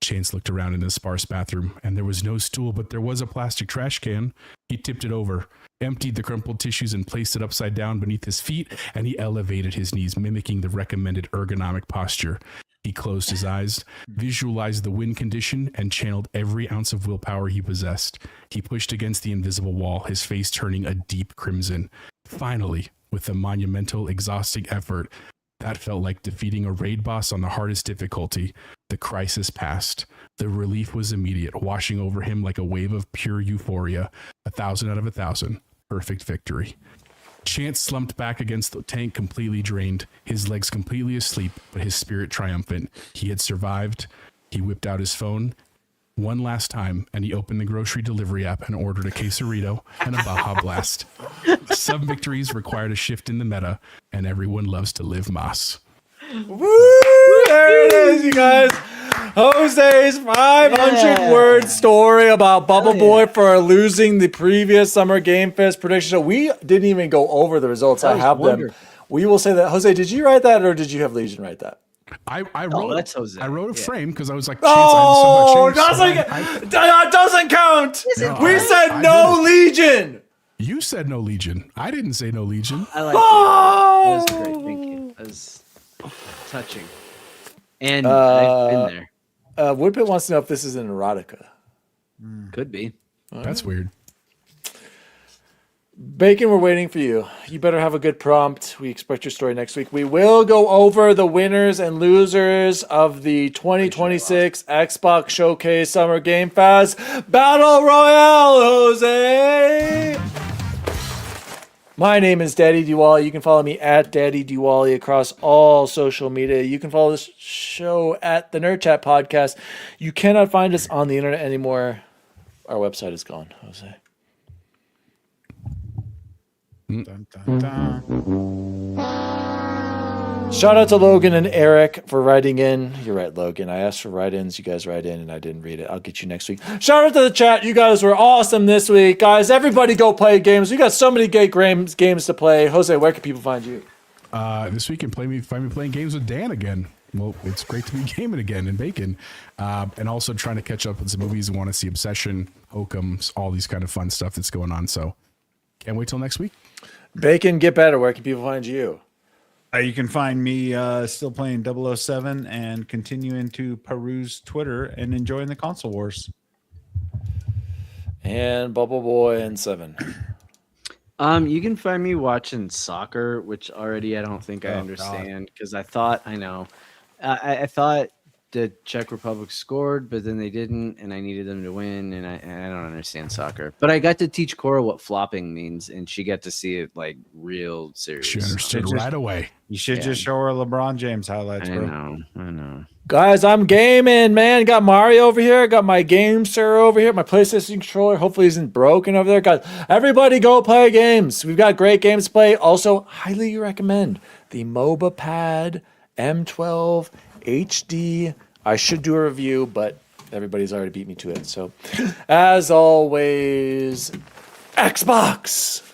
Chance looked around in the sparse bathroom, and there was no stool, but there was a plastic trash can. He tipped it over, emptied the crumpled tissues, and placed it upside down beneath his feet, and he elevated his knees, mimicking the recommended ergonomic posture. He closed his eyes, visualized the win condition, and channeled every ounce of willpower he possessed. He pushed against the invisible wall, his face turning a deep crimson. Finally, with a monumental, exhausting effort, that felt like defeating a raid boss on the hardest difficulty. The crisis passed. The relief was immediate, washing over him like a wave of pure euphoria. 1,000 out of 1,000. Perfect victory. Chance slumped back against the tank, completely drained, his legs completely asleep, but his spirit triumphant. He had survived. He whipped out his phone one last time, and he opened the grocery delivery app and ordered a quesarito and a Baja Blast. Some victories required a shift in the meta, and everyone loves to live Moss. Woo! There it is, you guys. Jose's 500-word story about Bubble Boy for losing the previous Summer Game Fest prediction show. We didn't even go over the results. I have them. We will say that. Jose, did you write that, or did you have Legion write that? I wrote. That's Jose. I wrote a frame because I was like, that doesn't count. We said no Legion. You said no Legion. I didn't say no Legion. I like that. That was great. Thank you. That was touching. And I've been there. Woodpit wants to know if this is an erotica. Could be. That's weird. Bacon, we're waiting for you. You better have a good prompt. We expect your story next week. We will go over the winners and losers of the 2026 Xbox Showcase Summer Game Fest Battle Royale, Jose. My name is Daddy Diwali. You can follow me at Daddy Diwali across all social media. You can follow this show at the Nerd Chat Podcast. You cannot find us on the internet anymore. Our website is gone, Jose. Dun, dun, dun. Shout out to Logan and Eric for writing in. You're right, Logan. I asked for write-ins. You guys write in, and I didn't read it. I'll get you next week. Shout out to the chat. You guys were awesome this week. Guys, everybody go play games. We got so many great games to play. Jose, where can people find you? This week, find me playing games with Dan again. Well, it's great to be gaming again and Bacon. And also trying to catch up with some movies and want to see Obsession, Hokum's, all these kind of fun stuff that's going on. So can't wait till next week. Bacon, get better. Where can people find you? You can find me still playing 007 and continuing to peruse Twitter and enjoying the console wars. And Bubble Boy and 7. You can find me watching soccer, which already I don't think I understand because I thought I know. I thought the Czech Republic scored, but then they didn't, and I needed them to win, and I don't understand soccer. But I got to teach Cora what flopping means, and she got to see it like real serious. She understood right away. You should just show her LeBron James highlights, bro. I know. Guys, I'm gaming, man. Got Mario over here. Got my Game Sir over here. My PlayStation controller hopefully isn't broken over there. Guys, everybody go play games. We've got great games to play. Also, highly recommend the MOBA Pad M12 HD. I should do a review, but everybody's already beat me to it. So, as always, Xbox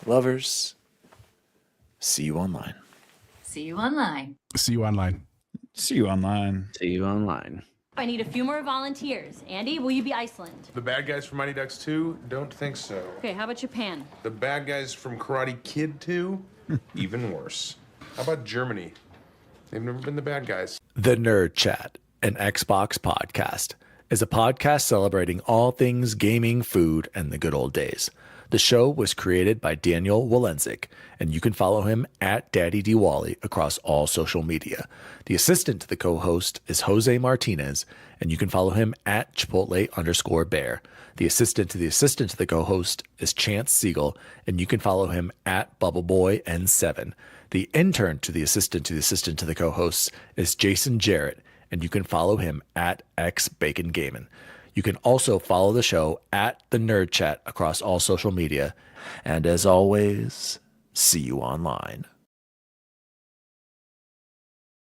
lovers, see you online. See you online. See you online. See you online. See you online. I need a few more volunteers. Andy, will you be Iceland? The bad guys from Mighty Ducks 2? Don't think so. Okay, how about Japan? The bad guys from Karate Kid 2? Even worse. How about Germany? They've never been the bad guys. The Nerd Chat, an Xbox podcast, is a podcast celebrating all things gaming, food, and the good old days. The show was created by Daniel Walenzik, and you can follow him at Daddy Diwali across all social media. The assistant to the co-host is Jose Martinez, and you can follow him at Chipotle_bear. The assistant to the co-host is Chance Siegel, and you can follow him at BubbleBoyN7. The intern to the assistant to the co-hosts is Jason Jarrett, and you can follow him at XBaconGaming. You can also follow the show at The Nerd Chat across all social media. And as always, see you online.